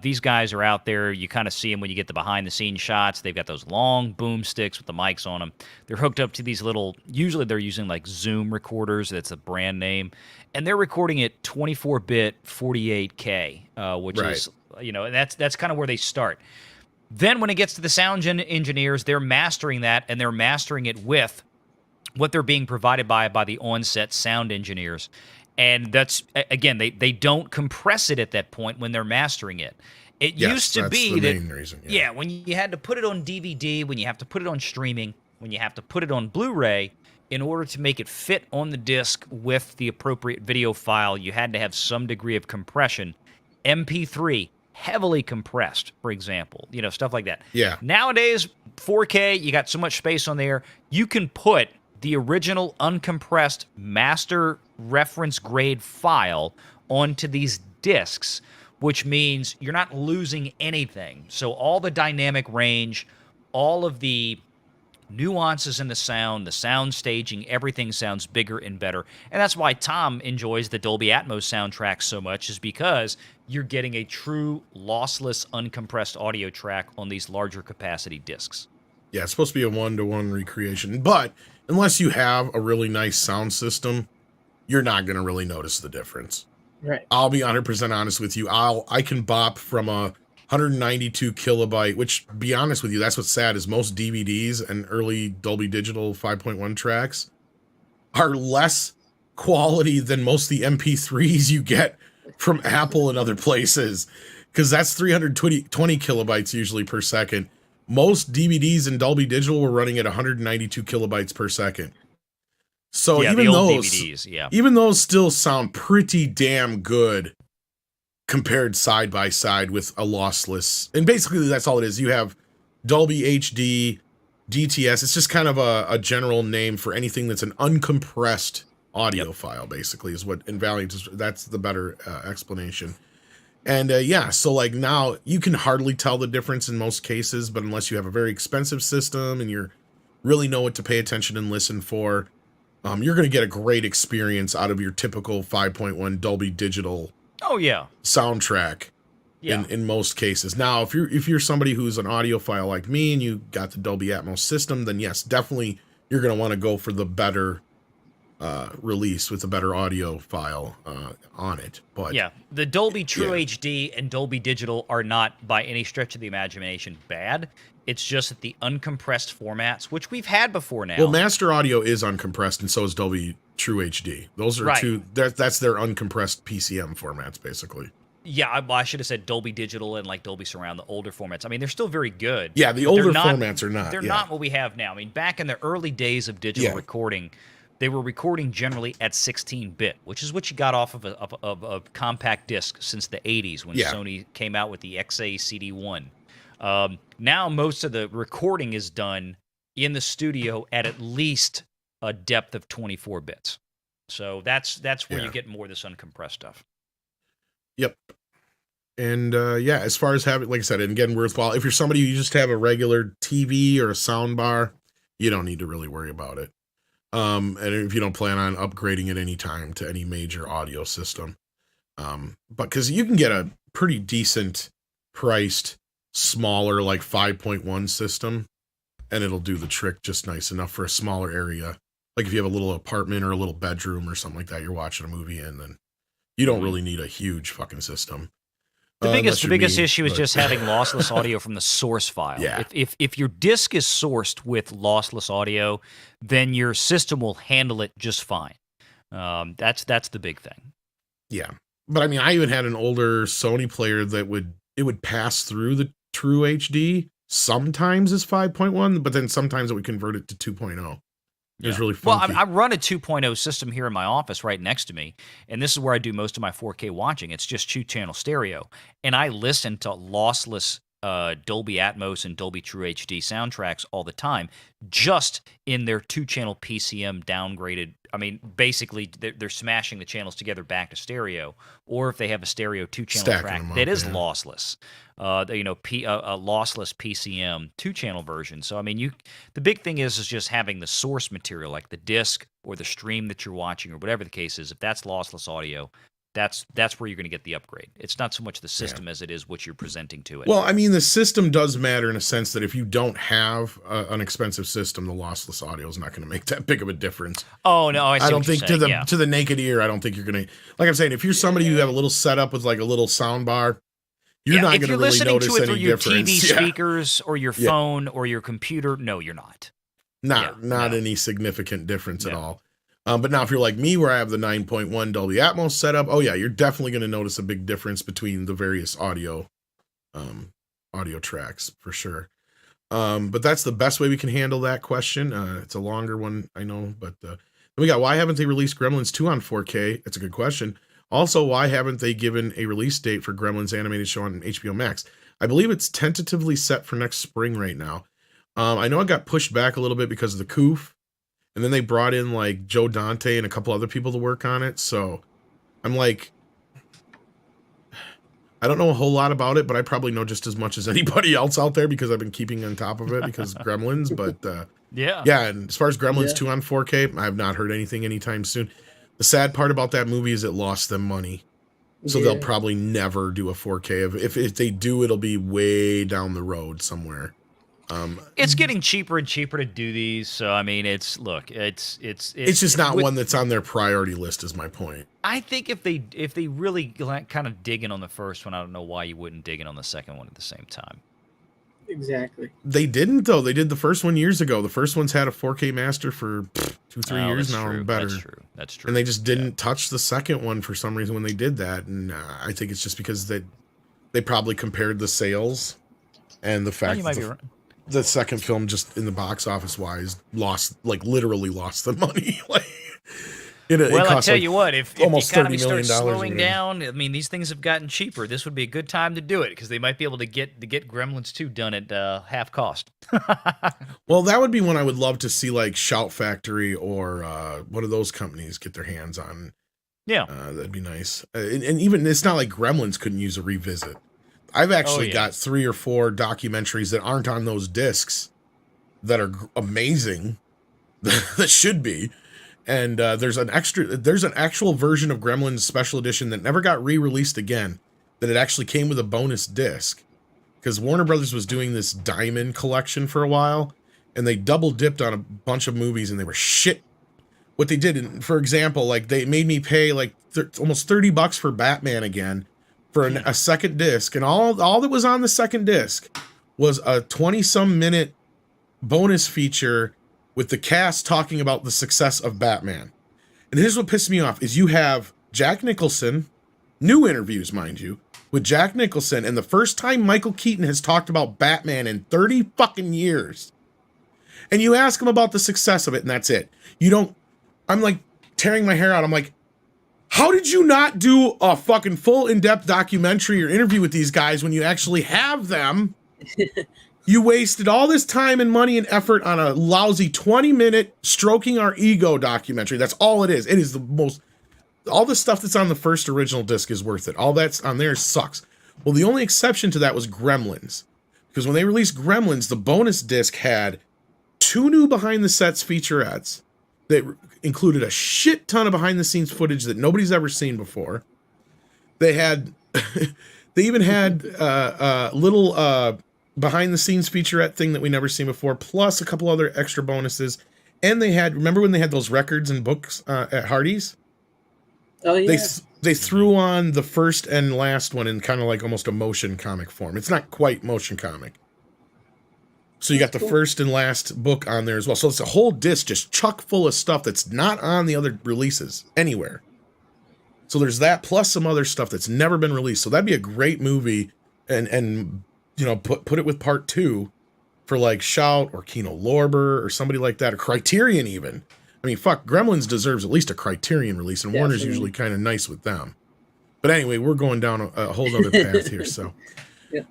B: these guys are out there. You kind of see them when you get the behind-the-scenes shots. They've got those long boom sticks with the mics on them. They're hooked up to these little, usually they're using like Zoom recorders. That's a brand name. And they're recording at 24-bit 48K, which is, and that's kind of where they start. Then when it gets to the sound engineers, they're mastering that, and they're mastering it with what they're being provided by the on-set sound engineers. And that's, again, they don't compress it at that point when they're mastering it. It used to be that,
A: main reason,
B: when you had to put it on DVD, when you have to put it on streaming, when you have to put it on Blu-ray, in order to make it fit on the disc with the appropriate video file, you had to have some degree of compression. MP3, heavily compressed, for example, stuff like that.
A: Yeah.
B: Nowadays, 4K, you got so much space on there, you can put the original uncompressed master reference grade file onto these discs, which means you're not losing anything. So all the dynamic range, all of the nuances in the sound staging, everything sounds bigger and better. And that's why Tom enjoys the Dolby Atmos soundtrack so much, is because you're getting a true lossless uncompressed audio track on these larger capacity discs.
A: Yeah, it's supposed to be a one-to-one recreation, but unless you have a really nice sound system, you're not going to really notice the difference.
C: Right.
A: I'll be 100% honest with you. I can bop from a 192 kilobyte, which, be honest with you, that's what's sad, is most DVDs and early Dolby Digital 5.1 tracks are less quality than most of the MP3s you get from Apple and other places, because that's 320 kilobytes usually per second. Most DVDs in Dolby Digital were running at 192 kilobytes per second. So even those DVDs, even those still sound pretty damn good compared side by side with a lossless. And basically that's all it is. You have Dolby HD, DTS. It's just kind of a general name for anything that's an uncompressed audio file, basically, is what in Valliant is. That's the better explanation. And so like now you can hardly tell the difference in most cases, but unless you have a very expensive system and you really know what to pay attention and listen for, you're going to get a great experience out of your typical 5.1 Dolby Digital soundtrack in most cases. Now, if you're somebody who's an audiophile like me and you got the Dolby Atmos system, then yes, definitely you're going to want to go for the better release with a better audio file on it. But
B: the Dolby True HD and Dolby Digital are not by any stretch of the imagination bad. It's just that the uncompressed formats, which we've had before now.
A: Well, Master Audio is uncompressed, and so is Dolby True HD. Those are two. That's their uncompressed PCM formats, basically.
B: Yeah, I should have said Dolby Digital and like Dolby Surround, the older formats. I mean, they're still very good.
A: Yeah, the older formats are not.
B: They're not what we have now. I mean, back in the early days of digital recording, they were recording generally at 16-bit, which is what you got off of a compact disc since the 80s when Sony came out with the XA CD1. Now most of the recording is done in the studio at least a depth of 24 bits. So that's where you get more of this uncompressed stuff.
A: Yep. And as far as having, like I said, and again, worthwhile, if you're somebody who just have a regular TV or a sound bar, you don't need to really worry about it. And if you don't plan on upgrading at any time to any major audio system. But because you can get a pretty decent priced, smaller, like 5.1 system, and it'll do the trick just nice enough for a smaller area. Like if you have a little apartment or a little bedroom or something like that, you're watching a movie in, then you don't really need a huge fucking system.
B: The biggest issue is just having lossless audio from the source file.
A: Yeah.
B: If your disc is sourced with lossless audio, then your system will handle it just fine. That's the big thing.
A: Yeah. But I mean, I even had an older Sony player that would pass through the true HD sometimes as 5.1, but then sometimes it would convert it to 2.0. It was really funky.
B: Well, I run a 2.0 system here in my office right next to me, and this is where I do most of my 4K watching. It's just 2-channel stereo, and I listen to lossless Dolby Atmos and Dolby True HD soundtracks all the time, just in their 2-channel PCM downgraded. I mean, basically, they're smashing the channels together back to stereo, or if they have a stereo 2-channel track that is lossless, a lossless PCM 2-channel version. So, I mean, the big thing is just having the source material, like the disc or the stream that you're watching or whatever the case is. If that's lossless audio, that's where you're going to get the upgrade. It's not so much the system as it is what you're presenting to it.
A: Well, I mean, the system does matter in a sense that if you don't have an expensive system, the lossless audio is not going to make that big of a difference.
B: Oh no, I don't
A: think to the naked ear, I don't think you're going to. Like I'm saying, if you're somebody who have a little setup with like a little sound bar, you're not going to really notice any difference. If you're listening to it through your TV speakers or your phone or your computer, no, you're not. Not any significant difference at all. But now if you're like me, where I have the 9.1 Dolby Atmos setup, you're definitely going to notice a big difference between the various audio tracks for sure. But that's the best way we can handle that question. It's a longer one, I know, but then we got, why haven't they released Gremlins 2 on 4K? It's a good question. Also, why haven't they given a release date for Gremlins animated show on HBO Max? I believe it's tentatively set for next spring right now. I know it got pushed back a little bit because of the COOF. And then they brought in like Joe Dante and a couple other people to work on it. So I'm like, I don't know a whole lot about it, but I probably know just as much as anybody else out there because I've been keeping on top of it because Gremlins. But yeah. And as far as Gremlins 2 on 4K, I have not heard anything anytime soon. The sad part about that movie is it lost them money. So they'll probably never do a 4K. If they do, it'll be way down the road somewhere.
B: It's getting cheaper and cheaper to do these, so I mean, it's
A: just not one that's on their priority list. Is my point.
B: I think if they really kind of dig in on the first one, I don't know why you wouldn't dig in on the second one at the same time.
C: Exactly.
A: They didn't though. They did the first one years ago. The first one's had a 4K master for 2-3 years now and better.
B: That's true.
A: And they just didn't touch the second one for some reason when they did that. And I think it's just because they probably compared the sales and the fact that the second film just in the box office wise literally lost the money.
B: I tell you what, if the economy starts slowing
A: million.
B: down, I mean, these things have gotten cheaper. This would be a good time to do it because they might be able to get Gremlins 2 done at half cost.
A: Well, that would be one I would love to see, like Shout Factory or one of those companies get their hands on.
B: Yeah,
A: that'd be nice. And even it's not like Gremlins couldn't use a revisit. I've actually got 3 or 4 documentaries that aren't on those discs that are amazing. That should be. And there's an actual version of Gremlins Special Edition that never got re-released again. That it actually came with a bonus disc. Because Warner Brothers was doing this Diamond collection for a while. And they double dipped on a bunch of movies and they were shit. What they did, for example, like they made me pay like almost $30 for Batman again. For a second disc, and all that was on the second disc was a 20-some minute bonus feature with the cast talking about the success of Batman. And here's what pissed me off is you have Jack Nicholson, new interviews, mind you, with Jack Nicholson, and the first time Michael Keaton has talked about Batman in 30 fucking years. And you ask him about the success of it, and that's it. You don't, I'm like tearing my hair out. I'm like, how did you not do a fucking full in-depth documentary or interview with these guys when you actually have them? You wasted all this time and money and effort on a lousy 20-minute stroking our ego documentary. That's all it is. It is the most, all the stuff that's on the first original disc is worth it. All that's on there sucks. Well, the only exception to that was Gremlins. Because when they released Gremlins, the bonus disc had 2 new behind the sets featurettes that included a shit ton of behind the scenes footage that nobody's ever seen before. They had, they even had little behind the scenes featurette thing that we never seen before, plus a couple other extra bonuses. And they had, remember when they had those records and books at Hardee's?
C: Oh yeah.
A: They threw on the first and last one in kind of like almost a motion comic form. It's not quite motion comic. So you got the first and last book on there as well. So it's a whole disc just chock full of stuff that's not on the other releases anywhere. So there's that plus some other stuff that's never been released. So that'd be a great movie, and you know, put it with part 2 for like Shout or Kino Lorber or somebody like that, or Criterion even. I mean, fuck, Gremlins deserves at least a Criterion release, and Warner's usually kind of nice with them. But anyway, we're going down a whole other path here, so.
C: Yeah.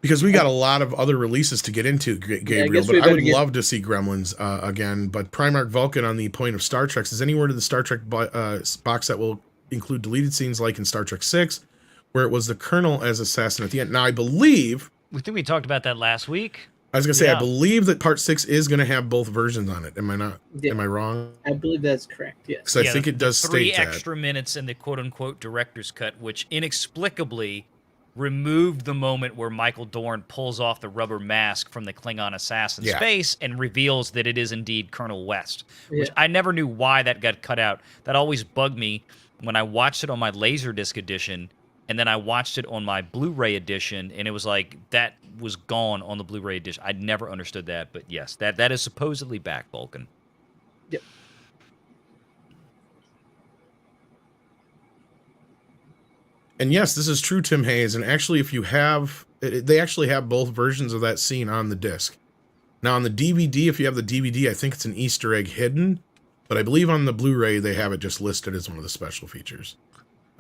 A: Because we got a lot of other releases to get into, Gabriel, but I would love to see Gremlins again. But Primarch Vulcan on the point of Star Trek says, any word of the Star Trek box set will include deleted scenes like in Star Trek 6, where it was the Colonel as assassin at the end. Now, I believe...
B: We think we talked about that last week.
A: I was going to say, I believe that part 6 is going to have both versions on it. Am I not? Yeah. Am I wrong?
C: I believe that's correct, yes.
A: Because I think it does state that.
B: 3 extra minutes in the quote-unquote director's cut, which inexplicably removed the moment where Michael Dorn pulls off the rubber mask from the Klingon assassin's face and reveals that it is indeed Colonel West, which I never knew why that got cut out. That always bugged me when I watched it on my Laserdisc edition, and then I watched it on my Blu-ray edition, and it was like that was gone on the Blu-ray edition. I never understood that, but yes, that is supposedly back, Vulcan.
C: Yep.
A: And yes, this is true, Tim Hayes. And actually, if you have, they actually have both versions of that scene on the disc. Now, on the DVD, if you have the DVD, I think it's an Easter egg hidden. But I believe on the Blu-ray, they have it just listed as one of the special features.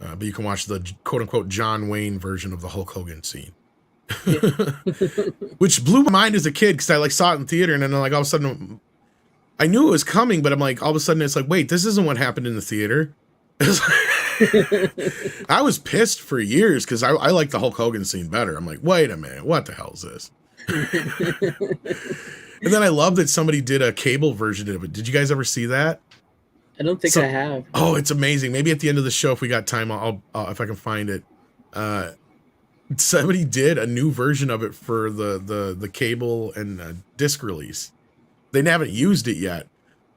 A: But you can watch the quote-unquote John Wayne version of the Hulk Hogan scene. Which blew my mind as a kid, because I like saw it in theater, and then like all of a sudden, I knew it was coming, but I'm like, all of a sudden it's like, wait, this isn't what happened in the theater. I was pissed for years because I like the Hulk Hogan scene better. I'm like, wait a minute, what the hell is this? And then I love that somebody did a cable version of it. Did you guys ever see that?
C: I don't think I have.
A: Oh, it's amazing. Maybe at the end of the show, if we got time, I'll if I can find it. Somebody did a new version of it for the cable and disc release. They haven't used it yet.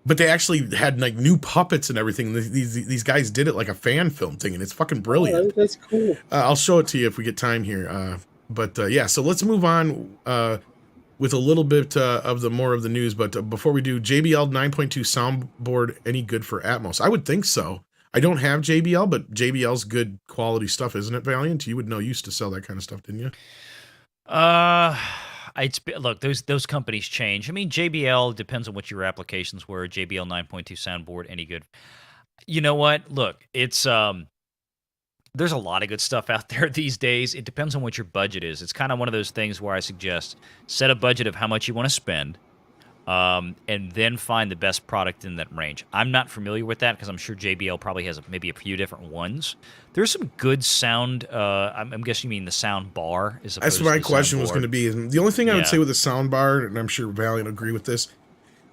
A: But they actually had like new puppets and everything. These guys did it like a fan film thing, and it's fucking brilliant.
C: Oh, that's cool.
A: I'll show it to you if we get time here. But yeah, so let's move on with a little bit of the more of the news. But before we do, JBL 9.2 soundboard any good for Atmos? I would think so. I don't have JBL, but JBL's good quality stuff, isn't it, Valiant? You would know. You used to sell that kind of stuff, didn't you?
B: Look, those companies change. I mean, JBL depends on what your applications were. JBL 9.2 soundboard, any good? You know what? Look, it's there's a lot of good stuff out there these days. It depends on what your budget is. It's kind of one of those things where I suggest set a budget of how much you want to spend, and then find the best product in that range. I'm not familiar with that because I'm sure JBL probably has maybe a few different ones. There's some good sound. I'm guessing you mean the sound bar.
A: That's what my question was going to be. The only thing I would say with the sound bar, and I'm sure Valiant will agree with this,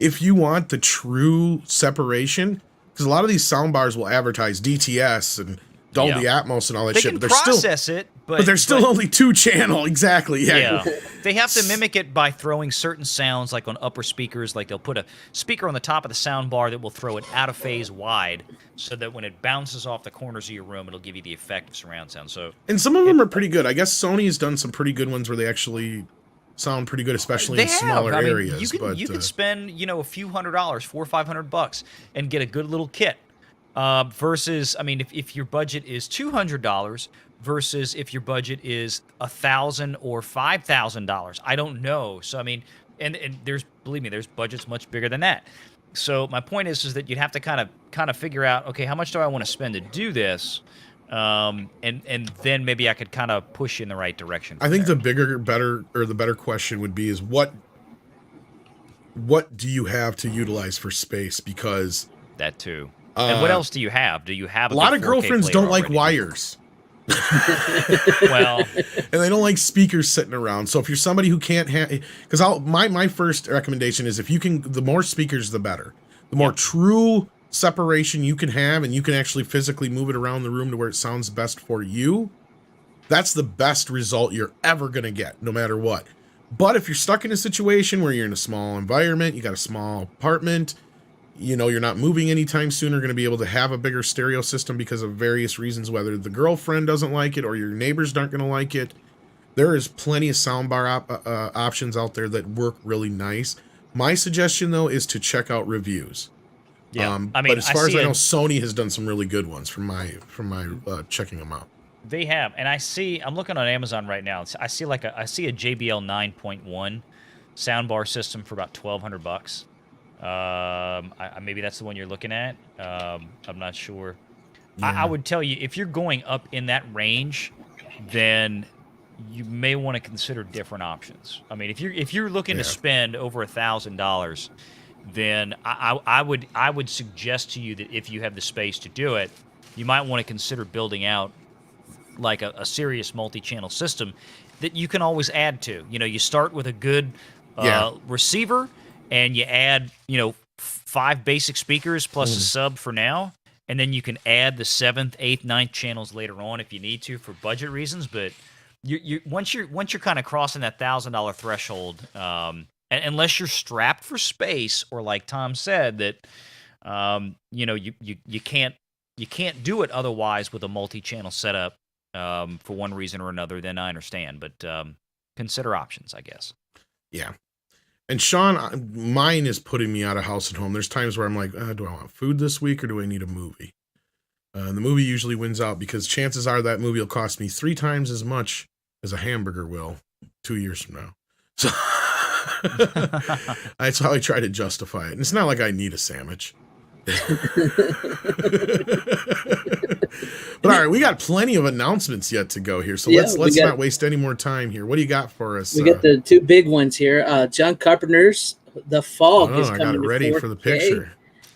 A: if you want the true separation, because a lot of these sound bars will advertise DTS and Dolby Atmos and all that
B: they
A: shit.
B: Can
A: but they're
B: process
A: still,
B: it,
A: but they're still only 2-channel. Exactly. Yeah.
B: They have to mimic it by throwing certain sounds like on upper speakers. Like they'll put a speaker on the top of the sound bar that will throw it out of phase wide so that when it bounces off the corners of your room, it'll give you the effect of surround sound. So, and
A: some of them are pretty good. I guess Sony's done some pretty good ones where they actually sound pretty good, especially in smaller areas.
B: You could spend, a few $100, $400 or $500 and get a good little kit. Versus, I mean, if your budget is $200, versus if your budget is $1,000 or $5,000. I don't know. So I mean, and there's, believe me, there's budgets much bigger than that. So my point is that you'd have to kind of figure out, okay, how much do I want to spend to do this, and then maybe I could kind of push you in the right direction.
A: I think the better question would be is what do you have to utilize for space? Because
B: that too. And what else do you have? Do you have
A: a lot of girlfriends don't like
B: already?
A: wires?
B: Well,
A: and they don't like speakers sitting around. So if you're somebody who can't have, because my first recommendation is if you can, the more speakers, the better. The more true separation you can have, and you can actually physically move it around the room to where it sounds best for you. That's the best result you're ever going to get, no matter what. But if you're stuck in a situation where you're in a small environment, you got a small apartment, you know, you're not moving anytime soon, are going to be able to have a bigger stereo system because of various reasons, whether the girlfriend doesn't like it or your neighbors aren't going to like it. There is plenty of soundbar options out there that work really nice. My suggestion, though, is to check out reviews.
B: Yeah,
A: I mean, but as far as I know, Sony has done some really good ones from my checking them out.
B: They have, and I'm looking on Amazon right now. I see a JBL 9.1 soundbar system for about $1,200. Maybe that's the one you're looking at. I'm not sure. I would tell you, if you're going up in that range, then you may want to consider different options. I mean, if you're looking to spend over $1,000, then I would suggest to you that if you have the space to do it, you might want to consider building out like a serious multi-channel system that you can always add to. You know, you start with a good receiver, and you add, 5 basic speakers plus a sub for now, and then you can add the 7th, 8th, 9th channels later on if you need to for budget reasons. But once you're kind of crossing that $1,000 threshold, and unless you're strapped for space, or like Tom said that, you can't do it otherwise with a multi-channel setup for one reason or another, then I understand. But consider options, I guess.
A: Yeah. And Sean, mine is putting me out of house and home. There's times where I'm like, do I want food this week or do I need a movie? And the movie usually wins out because chances are that movie will cost me 3 times as much as a hamburger will 2 years from now. So that's how I try to justify it. And it's not like I need a sandwich. But all right, we got plenty of announcements yet to go here, so let's not waste any more time here. What do you got for us?
C: We got the 2 big ones here. John Carpenter's The Fog is coming.
A: I got it ready for the picture.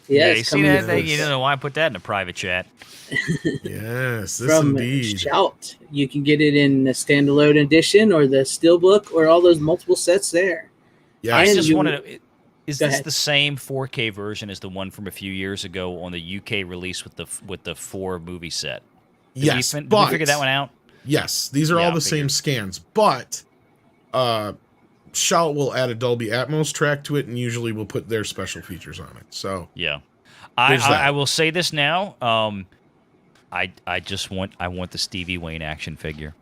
B: Yeah, you see that thing? You don't know why I put that in a private chat.
A: Yes, this
C: from
A: indeed.
C: Shout. You can get it in the standalone edition or the steelbook or all those multiple sets there.
A: Yeah,
B: I just wanted to. Is this the same 4K version as the one from a few years ago on the UK release with the 4 movie set? Did we figure that one out?
A: Yes, these are all the same scans, but Shout will add a Dolby Atmos track to it, and usually will put their special features on it. So
B: yeah, I will say this now. I want the Stevie Wayne action figure.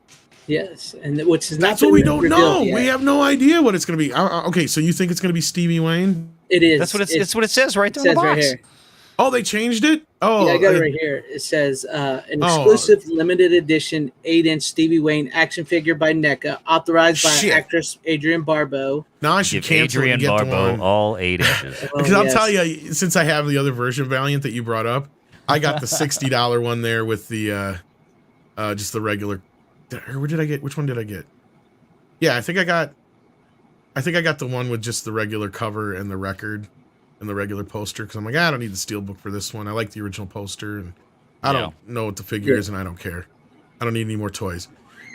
C: Yes, and which is
A: that's what we don't know.
C: Yet.
A: We have no idea what it's going to be. Okay, so you think it's going to be Stevie Wayne?
C: It is.
B: That's what it says right there on the box.
C: Right here.
A: Oh, they changed it? Oh,
C: yeah, I got it right here. It says an exclusive limited edition 8-inch Stevie Wayne action figure by NECA, authorized by actress Adrienne Barbeau.
A: Now I should cancel
B: Adrienne Barbeau all 8 inches.
A: Because I'll tell you, since I have the other version of Valiant that you brought up, I got the $60 one there with the just the regular. Or what did I get? Which one did I get? Yeah, I think I got the one with just the regular cover and the record and the regular poster, because I'm like, I don't need the steelbook for this one. I like the original poster, and I don't know what the figure is, and I don't care. I don't need any more toys.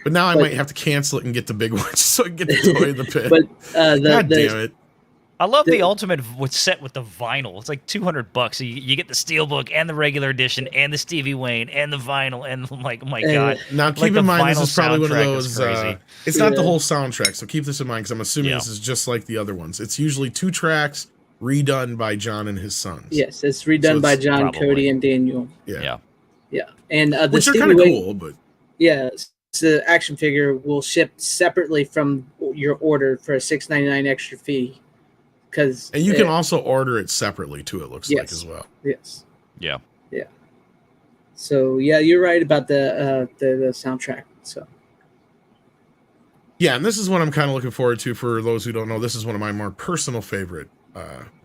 A: But now I might have to cancel it and get the big one so I can get the toy in the pit.
C: But
A: God damn it.
B: I love the ultimate set with the vinyl. It's like $200. So you get the steelbook and the regular edition and the Stevie Wayne and the vinyl, and I'm like, oh my god!
A: Now keep in mind, this is probably one of those. It's not the whole soundtrack, so keep this in mind, because I'm assuming this is just like the other ones. It's usually 2 tracks redone by John and his sons.
C: Yes, it's redone by John, Cody, and Daniel.
A: Yeah.
C: And
A: which are kind of cool, but
C: the action figure will ship separately from your order for a $6.99 extra fee.
A: And you can also order it separately too, it looks like, as well.
C: Yes.
B: Yeah.
C: So yeah, you're right about the soundtrack. So
A: yeah, and this is what I'm kind of looking forward to. For those who don't know, this is one of my more personal favorite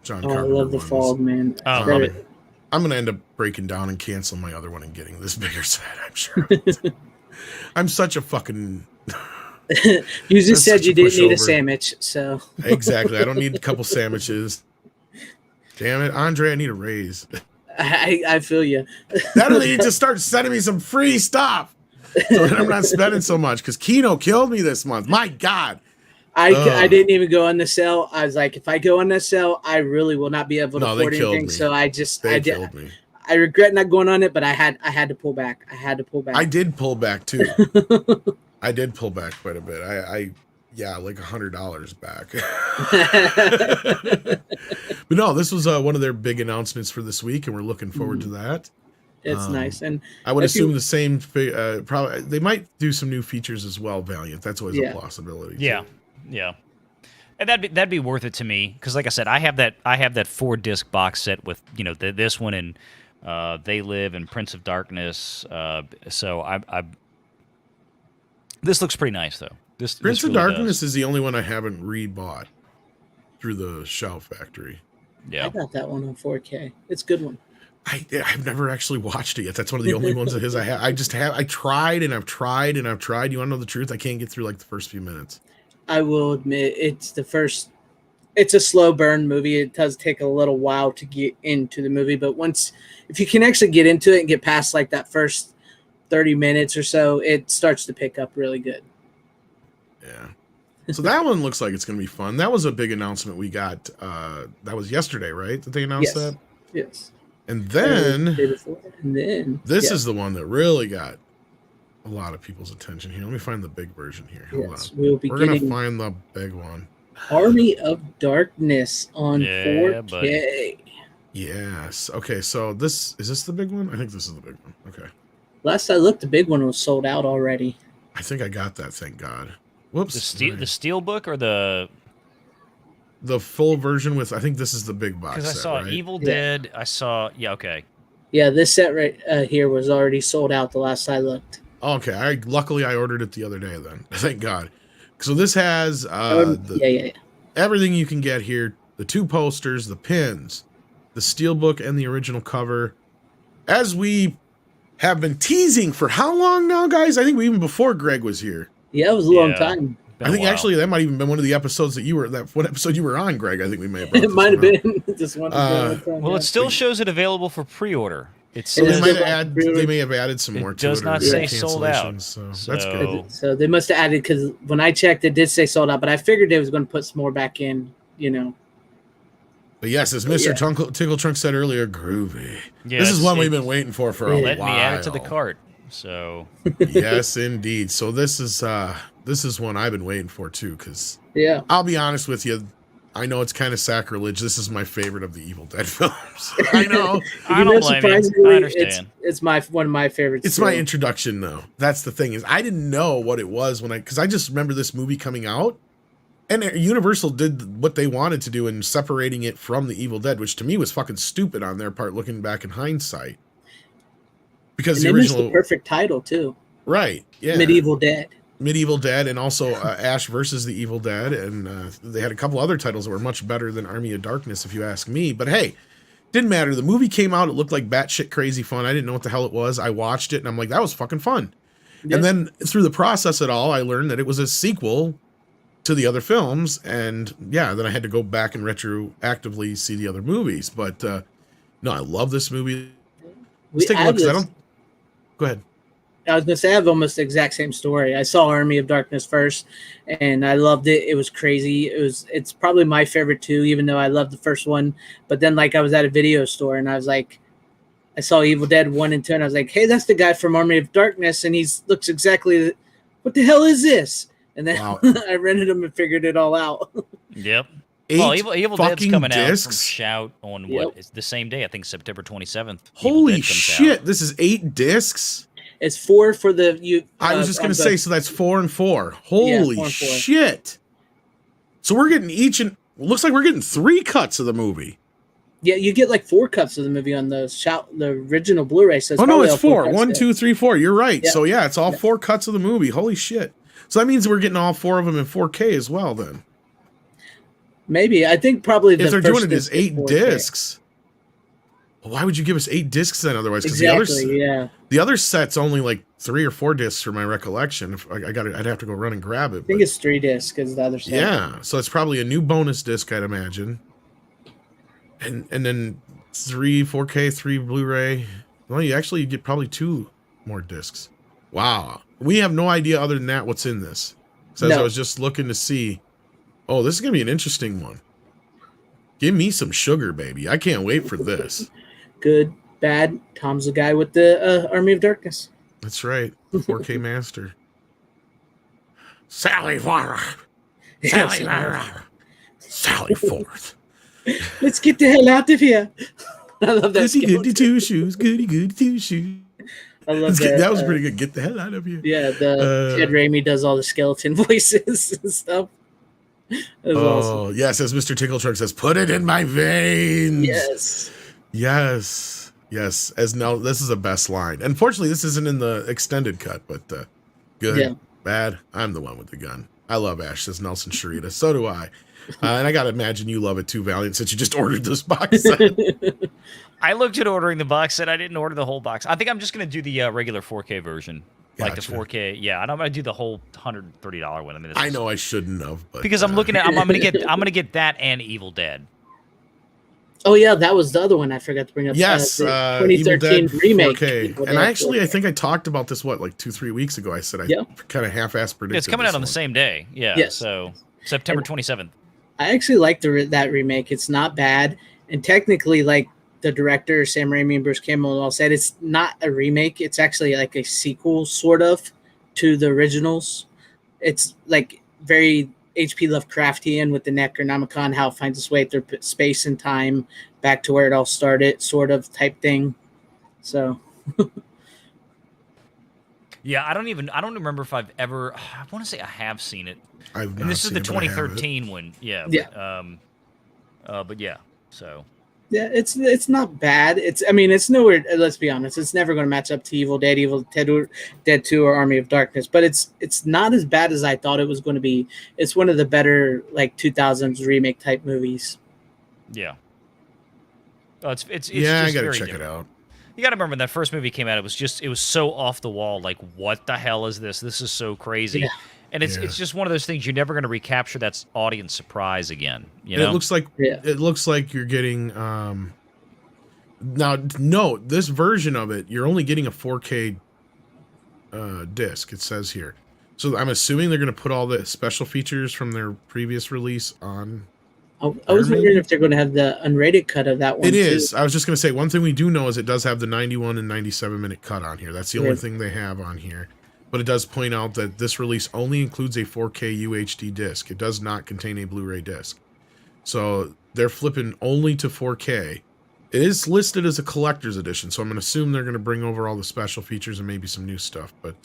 A: John Carpenter
C: I love the
A: ones.
C: Fog, man.
B: I love it.
A: I'm gonna end up breaking down and canceling my other one and getting this bigger set. I'm sure. I'm such a fucking.
C: You just said you didn't need a sandwich, so
A: exactly. I don't need a couple sandwiches. Damn it, Andre! I need a raise.
C: I feel you.
A: That'll need to start sending me some free stuff, so that I'm not spending so much. Because Kino killed me this month. My God.
C: I didn't even go on the sale. I was like, if I go on the sale, I really will not be able to afford anything. So I killed me. I regret not going on it, but I had to pull back. I
A: did pull back too. I did pull back quite a bit. Yeah, like $100 back. But no, this was one of their big announcements for this week, and we're looking forward to that.
C: It's nice, and
A: I would assume the same. Probably they might do some new features as well. Valiant, that's always a possibility.
B: Yeah, yeah, and that'd be worth it to me because, like I said, I have that 4-disc box set with this one and They Live and Prince of Darkness. So I this looks pretty nice though.
A: Prince of Darkness is the only one I haven't rebought through the Shout Factory.
B: Yeah,
C: I got that one on 4K. It's a good one.
A: I've never actually watched it yet. That's one of the only ones of his I have. I tried and I've tried and I've tried. You want to know the truth? I can't get through like the first few minutes.
C: I will admit it's a slow burn movie. It does take a little while to get into the movie, but if you can actually get into it and get past like that first 30 minutes or so, it starts to pick up really good.
A: Yeah. So that one looks like it's going to be fun. That was a big announcement we got. That was yesterday, right? That they announced that?
C: Yes.
A: And then this
C: is
A: the one that really got a lot of people's attention here. Let me find the big version here. Hold on.
C: We're
A: going to find the big one.
C: Army of Darkness on 4K.
B: Buddy.
A: Yes. Okay, so is this the big one? I think this is the big one. Okay.
C: Last I looked, the big one was sold out already.
A: I think I got that, thank God. Whoops.
B: The steel book or the
A: full version with, I think this is the big box.
B: Because I saw
A: right?
B: Evil Dead. I saw, okay.
C: Yeah, this set right here was already sold out the last I looked.
A: Okay, luckily I ordered it the other day then. Thank God. So this has everything you can get here. The 2 posters, the pins, the steelbook, and the original cover. As we have been teasing for how long now, guys? I think even before Greg was here.
C: Yeah, it was a long time.
A: I think actually that might even been one of the episodes what episode you were on, Greg. I think we may have.
C: It might have been just one.
B: Well, it still shows it available for pre-order.
A: They may have added some more to it.
B: It does not say sold out.
A: So that's good.
C: So they must have added, because when I checked, it did say sold out, but I figured they was going to put some more back in,
A: But yes, as Mr. Tinkle Trunk said earlier, groovy. Yes, this is one we've been waiting for a while.
B: Let me add it to the cart. So
A: yes, indeed. So this is one I've been waiting for too, because I'll be honest with you, I know it's kind of sacrilege. This is my favorite of the Evil Dead films. I know.
B: I don't blame you. I understand.
C: It's one of my favorites.
A: It's my introduction, though. That's the thing, is I didn't know what it was because I just remember this movie coming out, and Universal did what they wanted to do in separating it from the Evil Dead, which to me was fucking stupid on their part, looking back in hindsight. Because the original,
C: the perfect title too.
A: Right. Yeah.
C: Medieval Dead, and also Ash versus the Evil Dead, and they had a couple other titles that were much better than Army of Darkness, if you ask me. But hey, didn't matter. The movie came out; it looked like batshit crazy fun. I didn't know what the hell it was. I watched it, and I'm like, that was fucking fun. Yeah. And then through the process of it all, I learned that it was a sequel to the other films, and then I had to go back and retroactively see the other movies. But no, I love this movie. Let's take a look. Go ahead. I was going to say I have almost the exact same story. I saw Army of Darkness first, and I loved it. It was crazy. It's probably my favorite too, even though I loved the first one. But then, I was at a video store, and I was like, I saw Evil Dead 1 and 2, and I was like, hey, that's the guy from Army of Darkness, and he looks exactly. What the hell is this? And then I rented him and figured it all out.
B: Yep. Evil Dead's coming out from Shout on it's the same day. I think September 27th.
A: Holy shit! This is 8 discs.
C: It's 4 for the
A: I was just gonna say, so that's 4 and 4. Holy 4 and 4. Shit! So we're getting looks like we're getting 3 cuts of the movie.
C: Yeah, you get like 4 cuts of the movie on the original Blu-ray. So
A: oh no, it's 4.
C: cuts,
A: 1, 2, 3, 4. You're right.
C: Yeah.
A: So yeah, it's all 4 cuts of the movie. Holy shit! So that means we're getting all 4 of them in 4K as well. Then
C: maybe I think probably
A: if they're doing it as 8 discs, why would you give us 8 discs then? Otherwise, because the other set's only like 3 or 4 discs from my recollection. If I'd have to go run and grab it.
C: I think it's 3 discs because the other set.
A: Yeah, so it's probably a new bonus disc, I'd imagine. And then 3 4K, 3 Blu-ray. Well, you get probably 2 more discs. Wow. We have no idea other than that what's in this. So as I was just looking to see, oh, this is going to be an interesting one. Give me some sugar, baby. I can't wait for this.
C: Good, bad. Tom's the guy with the Army of Darkness.
A: That's right. 4K master. Sally Forth. Sally Forth.
C: Let's get the hell out of here. I love that.
A: Goody two shoes. Goody two shoes.
C: I love that.
A: That was pretty good. Get the hell out of here.
C: Yeah, Ted Raimi does all the skeleton voices and stuff.
A: Awesome. Yes, as Mr. Tickle Truck says, put it in my veins. Yes. As now, this is the best line. Unfortunately, this isn't in the extended cut, but good, bad. I'm the one with the gun. I love Ash, says Nelson Sharita. So do I. And I got to imagine you love it too, Valiant, since you just ordered this box set.
B: I looked at ordering the box set. I didn't order the whole box. I think I'm just going to do the regular 4K version. Like the 4K. Yeah, and I'm going to do the whole $130 one. I mean,
A: I know I shouldn't have, but
B: because I'm looking at I'm going to get that and Evil Dead.
C: Oh yeah, that was the other one I forgot to bring up.
A: Yes,
C: the 2013 remake.
A: 4K. And I think I talked about this like 2-3 weeks ago. I said I kind of half-assed predicted.
B: It's coming out on the same day. Yeah.
C: Yes.
B: So September 27th.
C: I actually like that remake. It's not bad, and technically, like the director Sam Raimi and Bruce Campbell all said, it's not a remake. It's actually like a sequel, sort of, to the originals. It's like very H.P. Lovecraftian with the Necronomicon, how it finds its way through space and time back to where it all started, sort of type thing. So,
B: yeah, I don't remember if I've ever. I want to say I have seen it.
A: And
B: this is the 2013 one. Yeah. But yeah. So.
C: Yeah, it's not bad. It's nowhere. Let's be honest. It's never going to match up to Evil Dead 2, or Army of Darkness. But it's not as bad as I thought it was going to be. It's one of the better like 2000s remake type movies.
B: Yeah. Oh, it's
A: yeah,
B: just
A: I gotta check it out.
B: You gotta remember when that first movie came out. It was so off the wall. Like, what the hell is this? This is so crazy. Yeah. And it's just one of those things you're never going to recapture that audience surprise again. You know?
A: It looks like you're getting now. No, this version of it, you're only getting a 4K disc. It says here, so I'm assuming they're going to put all the special features from their previous release on.
C: I was wondering if they're going to have the unrated cut of that one.
A: It is. I was just going to say one thing we do know is it does have the 91 and 97 minute cut on here. That's the only thing they have on here. But it does point out that this release only includes a 4K UHD disc. It does not contain a Blu-ray disc. So they're flipping only to 4K. It is listed as a collector's edition, so I'm going to assume they're going to bring over all the special features and maybe some new stuff. But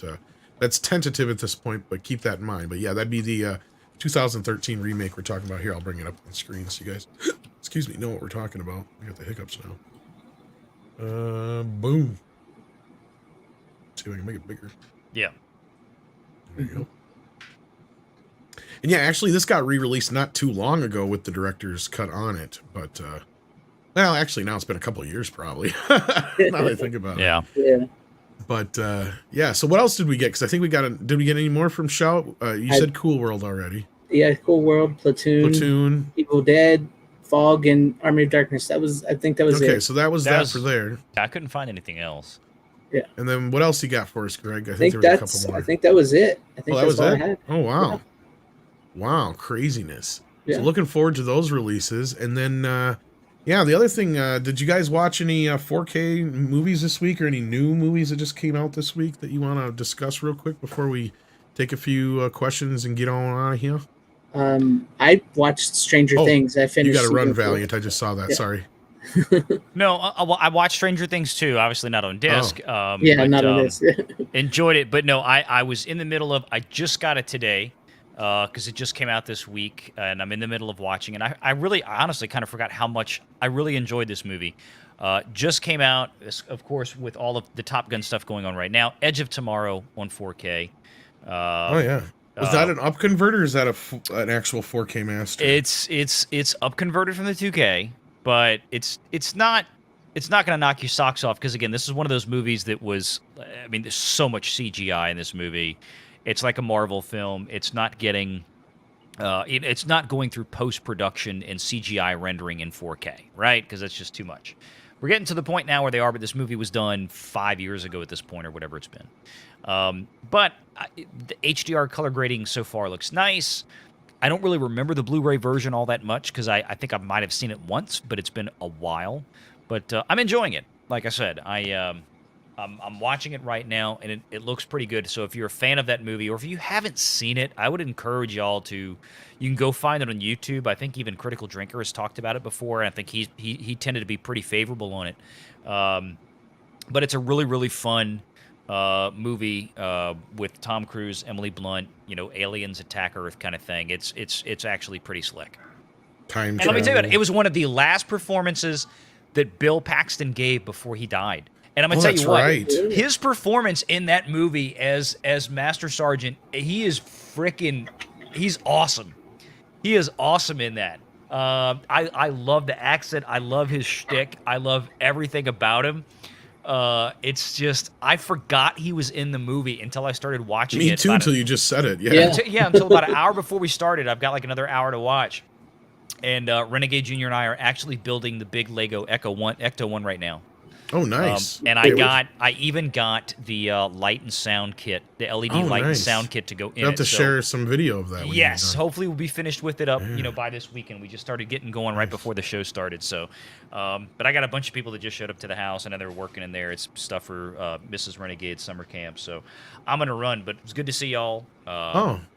A: that's tentative at this point, but keep that in mind. But yeah, that'd be the 2013 remake we're talking about here. I'll bring it up on the screen so you guys, excuse me, know what we're talking about. I got the hiccups now. Boom. Let's see if I can make it bigger.
B: Yeah.
A: There you go. And yeah, actually, this got re-released not too long ago with the director's cut on it. But, well, actually, now it's been a couple of years, probably. Now that I think about it.
C: Yeah.
A: But, yeah, so what else did we get? Because I think did we get any more from Shout? You said Cool World already.
C: Yeah, Cool World, Platoon, Evil Dead, Fog, and Army of Darkness. I think that was it.
A: Okay, so that was that for there.
B: I couldn't find anything else.
C: Yeah.
A: And then what else you got for us, Greg? I think there was a couple more.
C: I think that was it. I think
A: that was
C: all
A: it?
C: I had.
A: Oh, wow.
C: Yeah.
A: Wow, craziness.
C: Yeah.
A: So looking forward to those releases. And then, yeah, the other thing, did you guys watch any 4K movies this week or any new movies that just came out this week that you want to discuss real quick before we take a few questions and get on out of here?
C: I watched Stranger Things. I finished.
A: You got to run, Valiant. I just saw that. Yeah. Sorry.
B: No, I watched Stranger Things too. Obviously not on disc.
C: Not on disc.
B: Enjoyed it, but no, I was in the middle of. I just got it today. because it just came out this week, and I'm in the middle of watching. And I really, honestly, kind of forgot how much I really enjoyed this movie. Just came out, of course, with all of the Top Gun stuff going on right now. Edge of Tomorrow on 4K.
A: Oh yeah. Was that an up converter, or is that an actual 4K master?
B: It's up converted from the 2K, but it's not going to knock your socks off, because again, this is one of those movies that was, I mean, there's so much CGI in this movie. It's like a Marvel film. It's not getting it's not going through post-production and CGI rendering in 4K, right? Because that's just too much. We're getting to the point now where they are, but this movie was done 5 years ago at this point, or whatever it's been. But the HDR color grading so far looks nice. I don't really remember the Blu-ray version all that much, because I think I might have seen it once, but it's been a while. But I'm enjoying it. Like I said, I'm watching it right now, and it looks pretty good. So if you're a fan of that movie, or if you haven't seen it, I would encourage y'all to. You can go find it on YouTube. I think even Critical Drinker has talked about it before, and I think he tended to be pretty favorable on it. But it's a really, really fun movie with Tom Cruise, Emily Blunt, aliens attack Earth kind of thing. It's actually pretty slick.
A: And
B: let me tell you, it was one of the last performances that Bill Paxton gave before he died. And I'm going to tell you what,
A: right.
B: His performance in that movie as Master Sergeant, he's awesome. He is awesome in that. I love the accent. I love his shtick. I love everything about him. It's just, I forgot he was in the movie until I started watching it.
A: Me too, until you just said it. Yeah.
B: Until about an hour before we started. I've got like another hour to watch. And Renegade Jr. and I are actually building the big Lego Ecto 1 right now.
A: Oh, nice.
B: And I even got the light and sound kit, the LED light and sound kit to go in.
A: You have to share some video of that.
B: Yes, hopefully we'll be finished with it up, by this weekend. We just started getting going right before the show started. So, but I got a bunch of people that just showed up to the house. I know they're working in there. It's stuff for Mrs. Renegade summer camp. So I'm gonna run, but it's good to see y'all.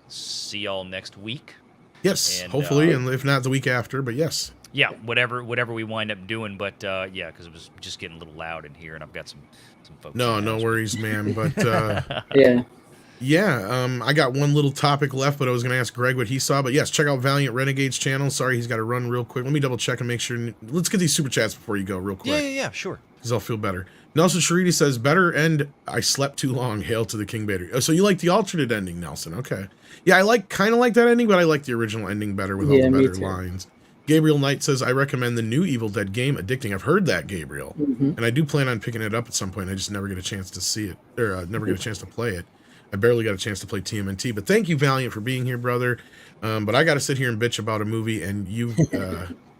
B: See y'all next week.
A: Yes, and, hopefully, and if not the week after, but yes.
B: Yeah, whatever we wind up doing, but yeah, because it was just getting a little loud in here, and I've got some folks.
A: No worries, man. But
C: yeah,
A: I got one little topic left, but I was going to ask Greg what he saw. But yes, check out Valliant Renegade's channel. Sorry, he's got to run real quick. Let me double check and make sure. Let's get these super chats before you go, real quick.
B: Yeah, sure.
A: Because I'll feel better. Nelson Sharidi says, "Better end. I slept too long. Hail to the King Bader." Oh, so you like the alternate ending, Nelson? Okay. Yeah, I kind of like that ending, but I like the original ending better with all the better lines. Gabriel Knight says, "I recommend the new Evil Dead game, Addicting." I've heard that, Gabriel, and I do plan on picking it up at some point. I just never get a chance to see it, or never get a chance to play it. I barely got a chance to play TMNT, but thank you, Valiant, for being here, brother. But I got to sit here and bitch about a movie, and you've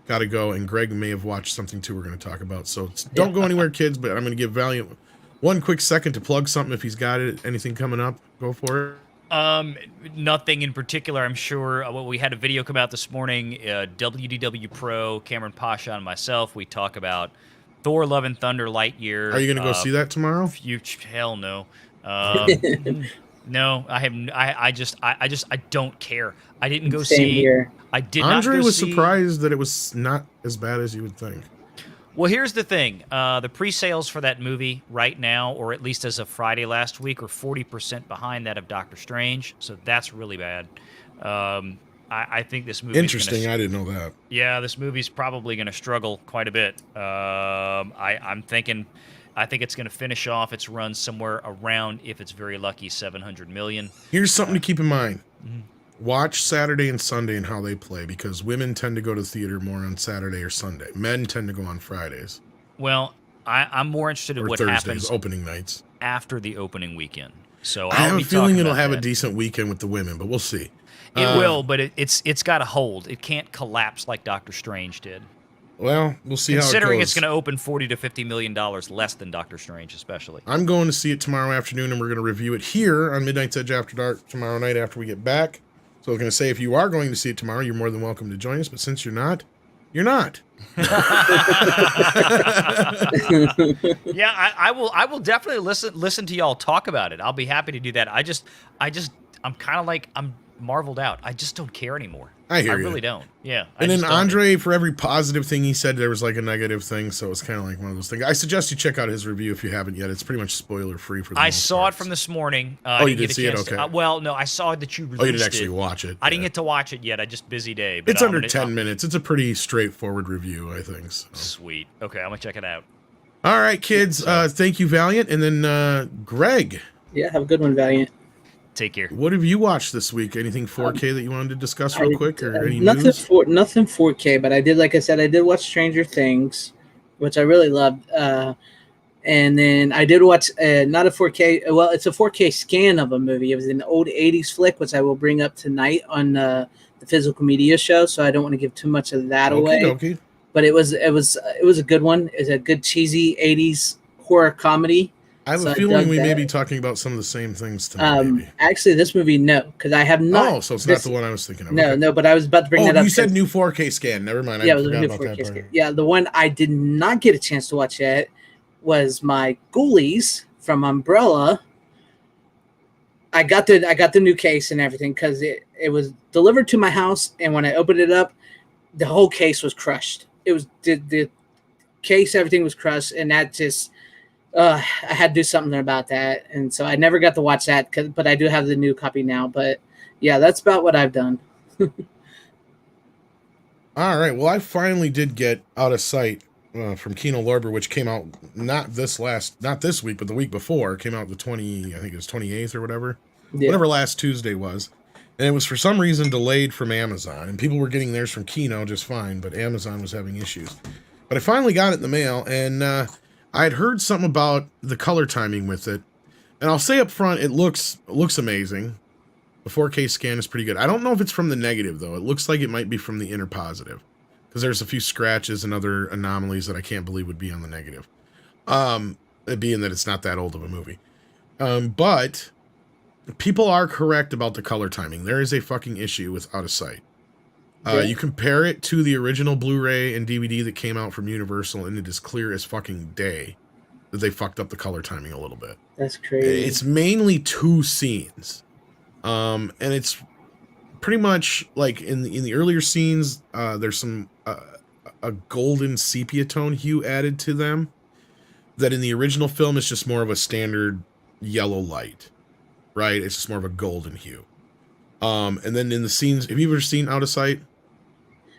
A: got to go, and Greg may have watched something, too, we're going to talk about. So don't go anywhere, kids, but I'm going to give Valiant one quick second to plug something if he's got it. Anything coming up, go for it.
B: Nothing in particular, I'm sure. Well, we had a video come out this morning. WDW Pro, Cameron Pasha, and myself. We talk about Thor: Love and Thunder, Lightyear.
A: Are you going to go see that tomorrow?
B: Hell no. No, I don't care. I didn't go see.
C: Here.
B: I did
A: Andre
B: not go
A: was
B: see.
A: surprised that it was not as bad as you would think.
B: Well, here's the thing. The pre-sales for that movie right now, or at least as of Friday last week, are 40% behind that of Doctor Strange. So that's really bad. I think this movie.
A: Interesting. I didn't know that.
B: Yeah, this movie's probably going to struggle quite a bit. I think it's going to finish off its run somewhere around, if it's very lucky, 700 million.
A: Here's something to keep in mind. Watch Saturday and Sunday and how they play, because women tend to go to the theater more on Saturday or Sunday. Men tend to go on Fridays.
B: Well, I'm more interested in what
A: Thursdays,
B: happens
A: opening nights
B: after the opening weekend. So
A: I have a feeling it'll have a decent weekend with the women, but we'll see.
B: It will, but it's got to hold. It can't collapse like Doctor Strange did.
A: Well, we'll see how it goes.
B: Considering it's going to open $40 to $50 million less than Doctor Strange, especially.
A: I'm going to see it tomorrow afternoon, and we're going to review it here on Midnight's Edge After Dark tomorrow night after we get back. So I was going to say, if you are going to see it tomorrow, you're more than welcome to join us. But since you're not, you're not.
B: Yeah, I will definitely listen to y'all talk about it. I'll be happy to do that. I'm kind of like marveled out. I just don't care anymore.
A: I hear
B: I
A: you.
B: really don't. Yeah.
A: And then Andre, for every positive thing he said, there was like a negative thing. So it's kind of like one of those things. I suggest you check out his review if you haven't yet. It's pretty much spoiler free for the
B: I saw it from this morning.
A: Oh, you did see it? Okay.
B: Well, no, I saw that you released
A: Oh, you didn't actually watch it.
B: I didn't get to watch it yet. I just busy day. But
A: it's under 10 minutes. It's a pretty straightforward review, I think. So.
B: Sweet. Okay, I'm going to check it out.
A: All right, kids. Thank you, Valiant. And then Greg.
C: Yeah, have a good one, Valiant.
B: Take care.
A: What have you watched this week? Anything 4K that you wanted to discuss real quick, or any
C: nothing
A: news?
C: Nothing 4K, but I did, like I said, I did watch Stranger Things, which I really loved. And then I did watch not a 4K. Well, it's a 4K scan of a movie. It was an old 80s flick, which I will bring up tonight on the Physical Media show. So I don't want to give too much of that away.
A: Okay.
C: But it was a good one. It's a good cheesy 80s horror comedy.
A: I have a feeling we may be talking about some of the same things tonight. Maybe.
C: Actually, this movie, no, because I have not.
A: Oh, so it's not the one I was thinking of.
C: No,
A: okay.
C: no, but I was about to bring that up.
A: You said new 4K scan. Never mind.
C: Yeah,
A: I
C: it was a
A: forgot
C: new
A: about
C: 4K
A: that
C: scan.
A: part.
C: Yeah, the one I did not get a chance to watch yet was my Ghoulies from Umbrella. I got the new case and everything because it was delivered to my house, and when I opened it up, the whole case was crushed. It was the case, everything was crushed, and that just I had to do something about that, and so I never got to watch that. But I do have the new copy now. But yeah, that's about what I've done.
A: All right. Well, I finally did get Out of Sight from Kino Lorber, which came out not this week, but the week before. It came out I think it was 28th or whatever. Yeah. Whatever last Tuesday was. And it was for some reason delayed from Amazon. And people were getting theirs from Kino just fine, but Amazon was having issues. But I finally got it in the mail, and I had heard something about the color timing with it. And I'll say up front, it looks amazing. The 4K scan is pretty good. I don't know if it's from the negative, though. It looks like it might be from the inner positive. Because there's a few scratches and other anomalies that I can't believe would be on the negative. Being that it's not that old of a movie. But people are correct about the color timing. There is a fucking issue with Out of Sight. You compare it to the original Blu-ray and DVD that came out from Universal, and it is clear as fucking day that they fucked up the color timing a little bit.
C: That's crazy.
A: It's mainly two scenes. And it's pretty much like in the earlier scenes, there's some a golden sepia tone hue added to them that in the original film is just more of a standard yellow light, right? It's just more of a golden hue. And then in the scenes, have you ever seen Out of Sight?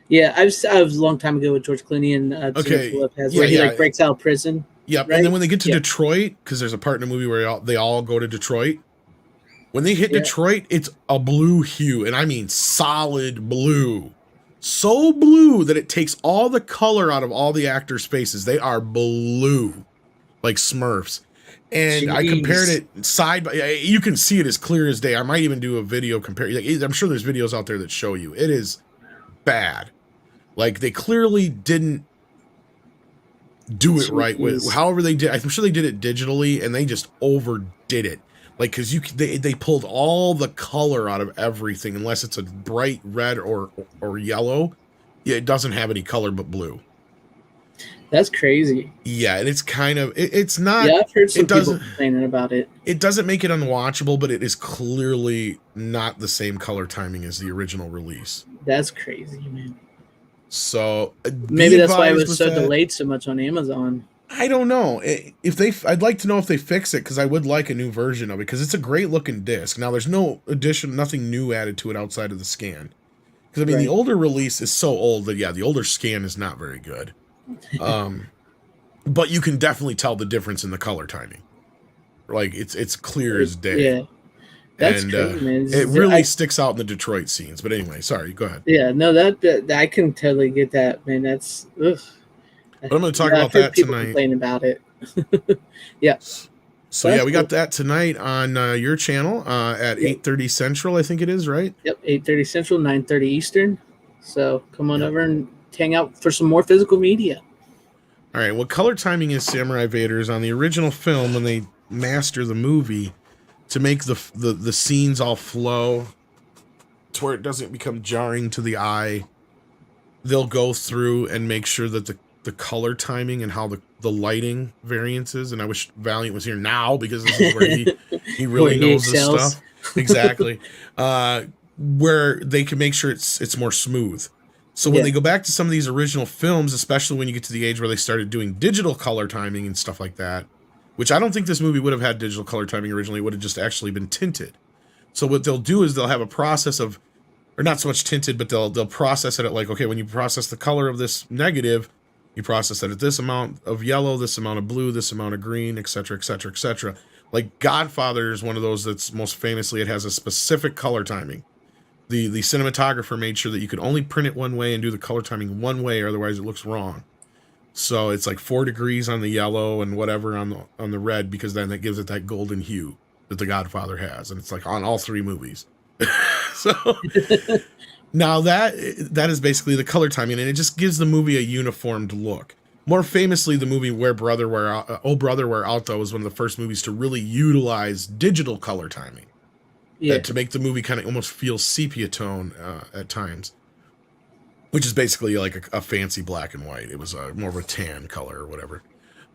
C: Yeah, I was a long time ago with George Clooney and Lopez, where he breaks out of prison.
A: Yep, right? And then when they get to Detroit, because there's a part in the movie where they all go to Detroit. When they hit Detroit, it's a blue hue, and I mean solid blue. So blue that it takes all the color out of all the actors' faces. They are blue, like Smurfs. And I compared it side by. You can see it as clear as day. I might even do a video compare. I'm sure there's videos out there that show you. It is bad. Like they clearly didn't do it right with however they did. I'm sure they did it digitally, and they just overdid it. Like because they pulled all the color out of everything, unless it's a bright red or yellow. Yeah, it doesn't have any color but blue.
C: That's crazy.
A: Yeah, and it's kind of it's not.
C: Yeah, I've heard some people complaining about it.
A: It doesn't make it unwatchable, but it is clearly not the same color timing as the original release.
C: That's crazy, man.
A: So
C: maybe that's why it was so delayed so much on Amazon.
A: I don't know. I'd like to know if they fix it, because I would like a new version of it, because it's a great looking disc. Now there's nothing new added to it outside of the scan. Because I mean the older release is so old that the older scan is not very good. But you can definitely tell the difference in the color timing. Like it's clear as day.
C: Yeah. That's crazy, man.
A: It really sticks out in the Detroit scenes. But anyway, sorry, go ahead.
C: Yeah, no, that I can totally get that, man. That's ugh.
A: But I'm going to talk about that tonight.
C: Complain about it. Yeah.
A: So we got that tonight on your channel at 8:30 Central, I think it is, right?
C: Yep, 8:30 Central, 9:30 Eastern. So come on over and hang out for some more physical media.
A: All right. What color timing is Samurai Vaders on the original film when they master the movie to make the scenes all flow to where it doesn't become jarring to the eye? They'll go through and make sure that the color timing and how the lighting variances, and I wish Valiant was here now, because this is where he really knows this stuff. Exactly. where they can make sure it's more smooth. So when they go back to some of these original films, especially when you get to the age where they started doing digital color timing and stuff like that, which I don't think this movie would have had digital color timing originally, it would have just actually been tinted. So what they'll do is they'll have a process of, or not so much tinted, but they'll process it at like, okay, when you process the color of this negative, you process it at this amount of yellow, this amount of blue, this amount of green, etc., etc., etc. Like Godfather is one of those that's most famously, it has a specific color timing. The cinematographer made sure that you could only print it one way and do the color timing one way, or otherwise it looks wrong. So it's like 4 degrees on the yellow and whatever on the red, because then that gives it that golden hue that the Godfather has, and it's like on all 3 movies. So now that is basically the color timing, and it just gives the movie a uniformed look. More famously, the movie Oh Brother, Where Art Thou was one of the first movies to really utilize digital color timing. To make the movie kind of almost feel sepia tone at times, which is basically like a fancy black and white. It was more of a tan color or whatever.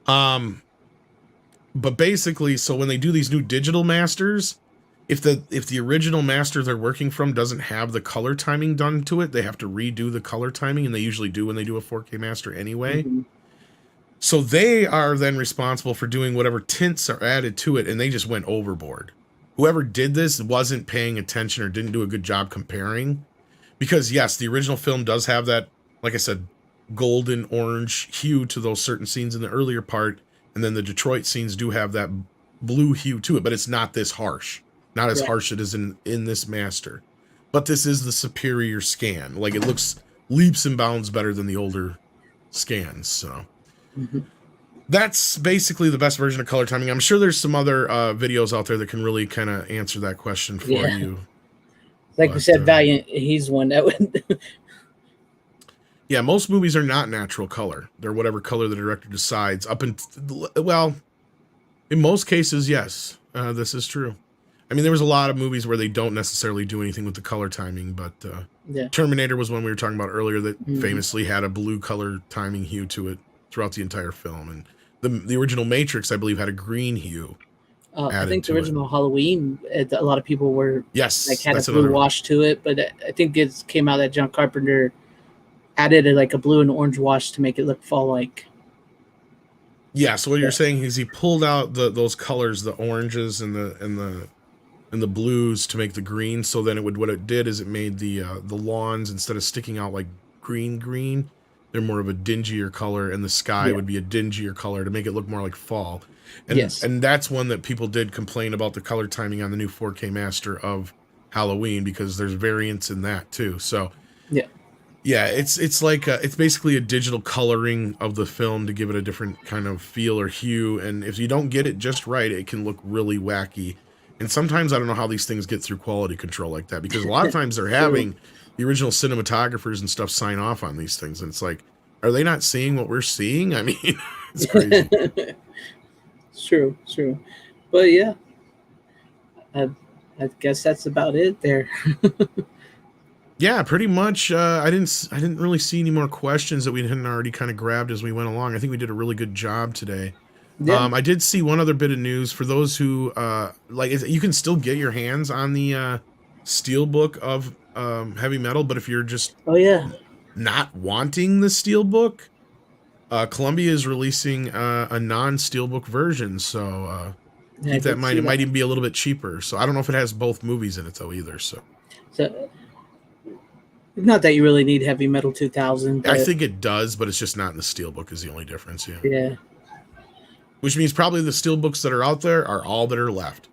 A: But basically, so when they do these new digital masters, if the original master they're working from doesn't have the color timing done to it, they have to redo the color timing, and they usually do when they do a 4K master anyway. Mm-hmm. So they are then responsible for doing whatever tints are added to it, and they just went overboard. Whoever did this wasn't paying attention or didn't do a good job comparing. Because, yes, the original film does have that, like I said, golden orange hue to those certain scenes in the earlier part. And then the Detroit scenes do have that blue hue to it. But it's not this harsh. Not as harsh as it is in this master. But this is the superior scan. Like, it looks leaps and bounds better than the older scans. So... Mm-hmm. That's basically the best version of color timing. I'm sure there's some other videos out there that can really kind of answer that question for you.
C: Like you said, Valliant, he's one that would...
A: Yeah, most movies are not natural color. They're whatever color the director decides. Well, in most cases, yes, this is true. I mean, there was a lot of movies where they don't necessarily do anything with the color timing, but Terminator was one we were talking about earlier that famously had a blue color timing hue to it throughout the entire film. And the original Matrix, I believe, had a green hue.
C: I think the original Halloween, a lot of people were had a blue wash to it, but I think it came out that John Carpenter added a blue and orange wash to make it look fall-like. Yeah.
A: So what you're saying is he pulled out those colors, the oranges and the blues, to make the green. So then what it did is it made the lawns, instead of sticking out like green. They're more of a dingier color, and the sky would be a dingier color to make it look more like fall. And, and that's one that people did complain about the color timing on the new 4K master of Halloween, because there's variance in that too. So it's like it's basically a digital coloring of the film to give it a different kind of feel or hue. And if you don't get it just right, it can look really wacky. And sometimes I don't know how these things get through quality control like that, because a lot of times they're having the original cinematographers and stuff sign off on these things, and it's like, are they not seeing what we're seeing? I mean, it's crazy.
C: It's true. But yeah, I guess that's about it there.
A: Yeah, pretty much. I didn't really see any more questions that we hadn't already kind of grabbed as we went along. I think we did a really good job today. Yeah. I did see one other bit of news for those who you can still get your hands on the Steelbook of Heavy Metal, but if you're just not wanting the Steelbook, Columbia is releasing a non-Steelbook version, so keep that in mind. It might even be a little bit cheaper. So I don't know if it has both movies in it though either. So
C: not that you really need Heavy Metal 2000.
A: I think it does, but it's just not in the Steelbook is the only difference.
C: Yeah.
A: Which means probably the Steelbooks that are out there are all that are left.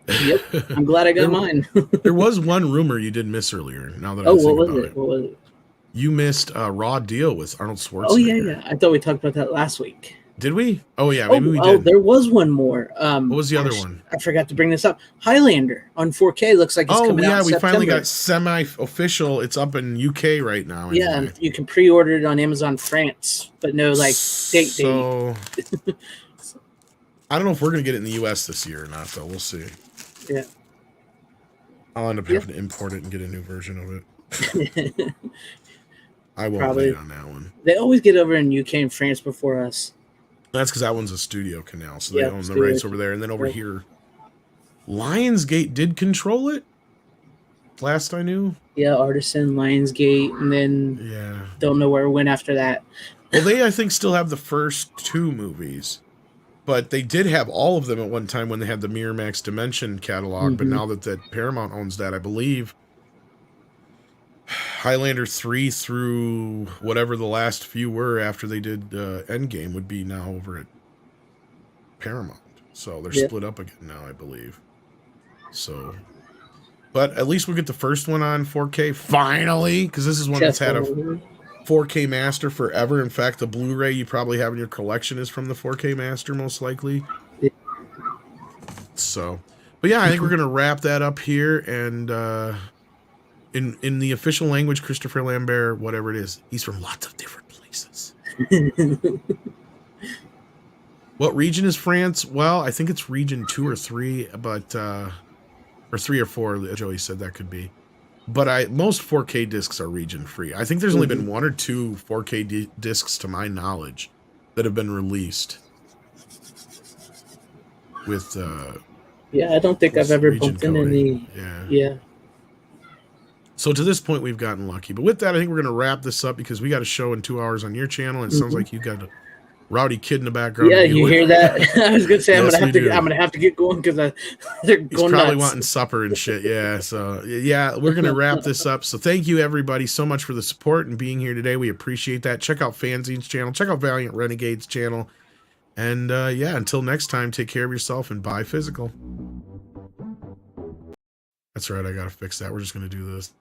C: Yep, I'm glad I got mine.
A: There was one rumor you did miss earlier. Now that I think about it.
C: What was it?
A: You missed a Raw Deal with Arnold Schwarzenegger.
C: Oh yeah. I thought we talked about that last week.
A: Did we? Oh yeah, maybe we did.
C: Oh, there was one more.
A: What was the other one?
C: I forgot to bring this up. Highlander on 4K looks like it's coming out in September.
A: Finally got semi-official. It's up in UK right now.
C: Yeah, and you can pre-order it on Amazon France, but no date.
A: I don't know if we're going to get it in the US this year or not, though. We'll see.
C: Yeah.
A: I'll end up having to import it and get a new version of it. I won't wait on that one.
C: They always get over in UK and France before us.
A: That's because that one's a studio canal, so they own the rights over there. And then over here, Lionsgate did control it. last I knew.
C: Yeah, Artisan, Lionsgate, and then don't know where it went after that.
A: Well, they, I think, still have the first 2 movies. But they did have all of them at one time when they had the Miramax Dimension catalog. But now that Paramount owns that, I believe Highlander 3 through whatever the last few were after they did Endgame would be now over at Paramount. So they're split up again now, I believe. So, but at least we'll get the first one on 4K finally, because this is one that's had a 4K master forever. In fact, the Blu-ray you probably have in your collection is from the 4K master, most likely. So, but yeah, I think we're gonna wrap that up here, and in the official language, Christopher Lambert, whatever it is, he's from lots of different places. What region is France? Well, I think it's region 2 or 3, but or 3 or 4. Joey said that could be. But most 4K discs are region free. I think there's only been 1 or 2 4K discs, to my knowledge, that have been released with.
C: I don't think I've ever bumped into any. Yeah.
A: So to this point, we've gotten lucky. But with that, I think we're going to wrap this up because we got a show in 2 hours on your channel, and it sounds like you got a rowdy kid in the background.
C: Yeah, you hear that? I was gonna say I'm gonna have to get going because they're going
A: He's probably
C: nuts.
A: wanting supper and shit. Yeah, so yeah, we're gonna wrap this up. So thank you everybody so much for the support and being here today. We appreciate that. Check out FanZcene's channel. Check out Valliant Renegade's channel. And until next time, take care of yourself and buy physical. That's right. I gotta fix that. We're just gonna do this.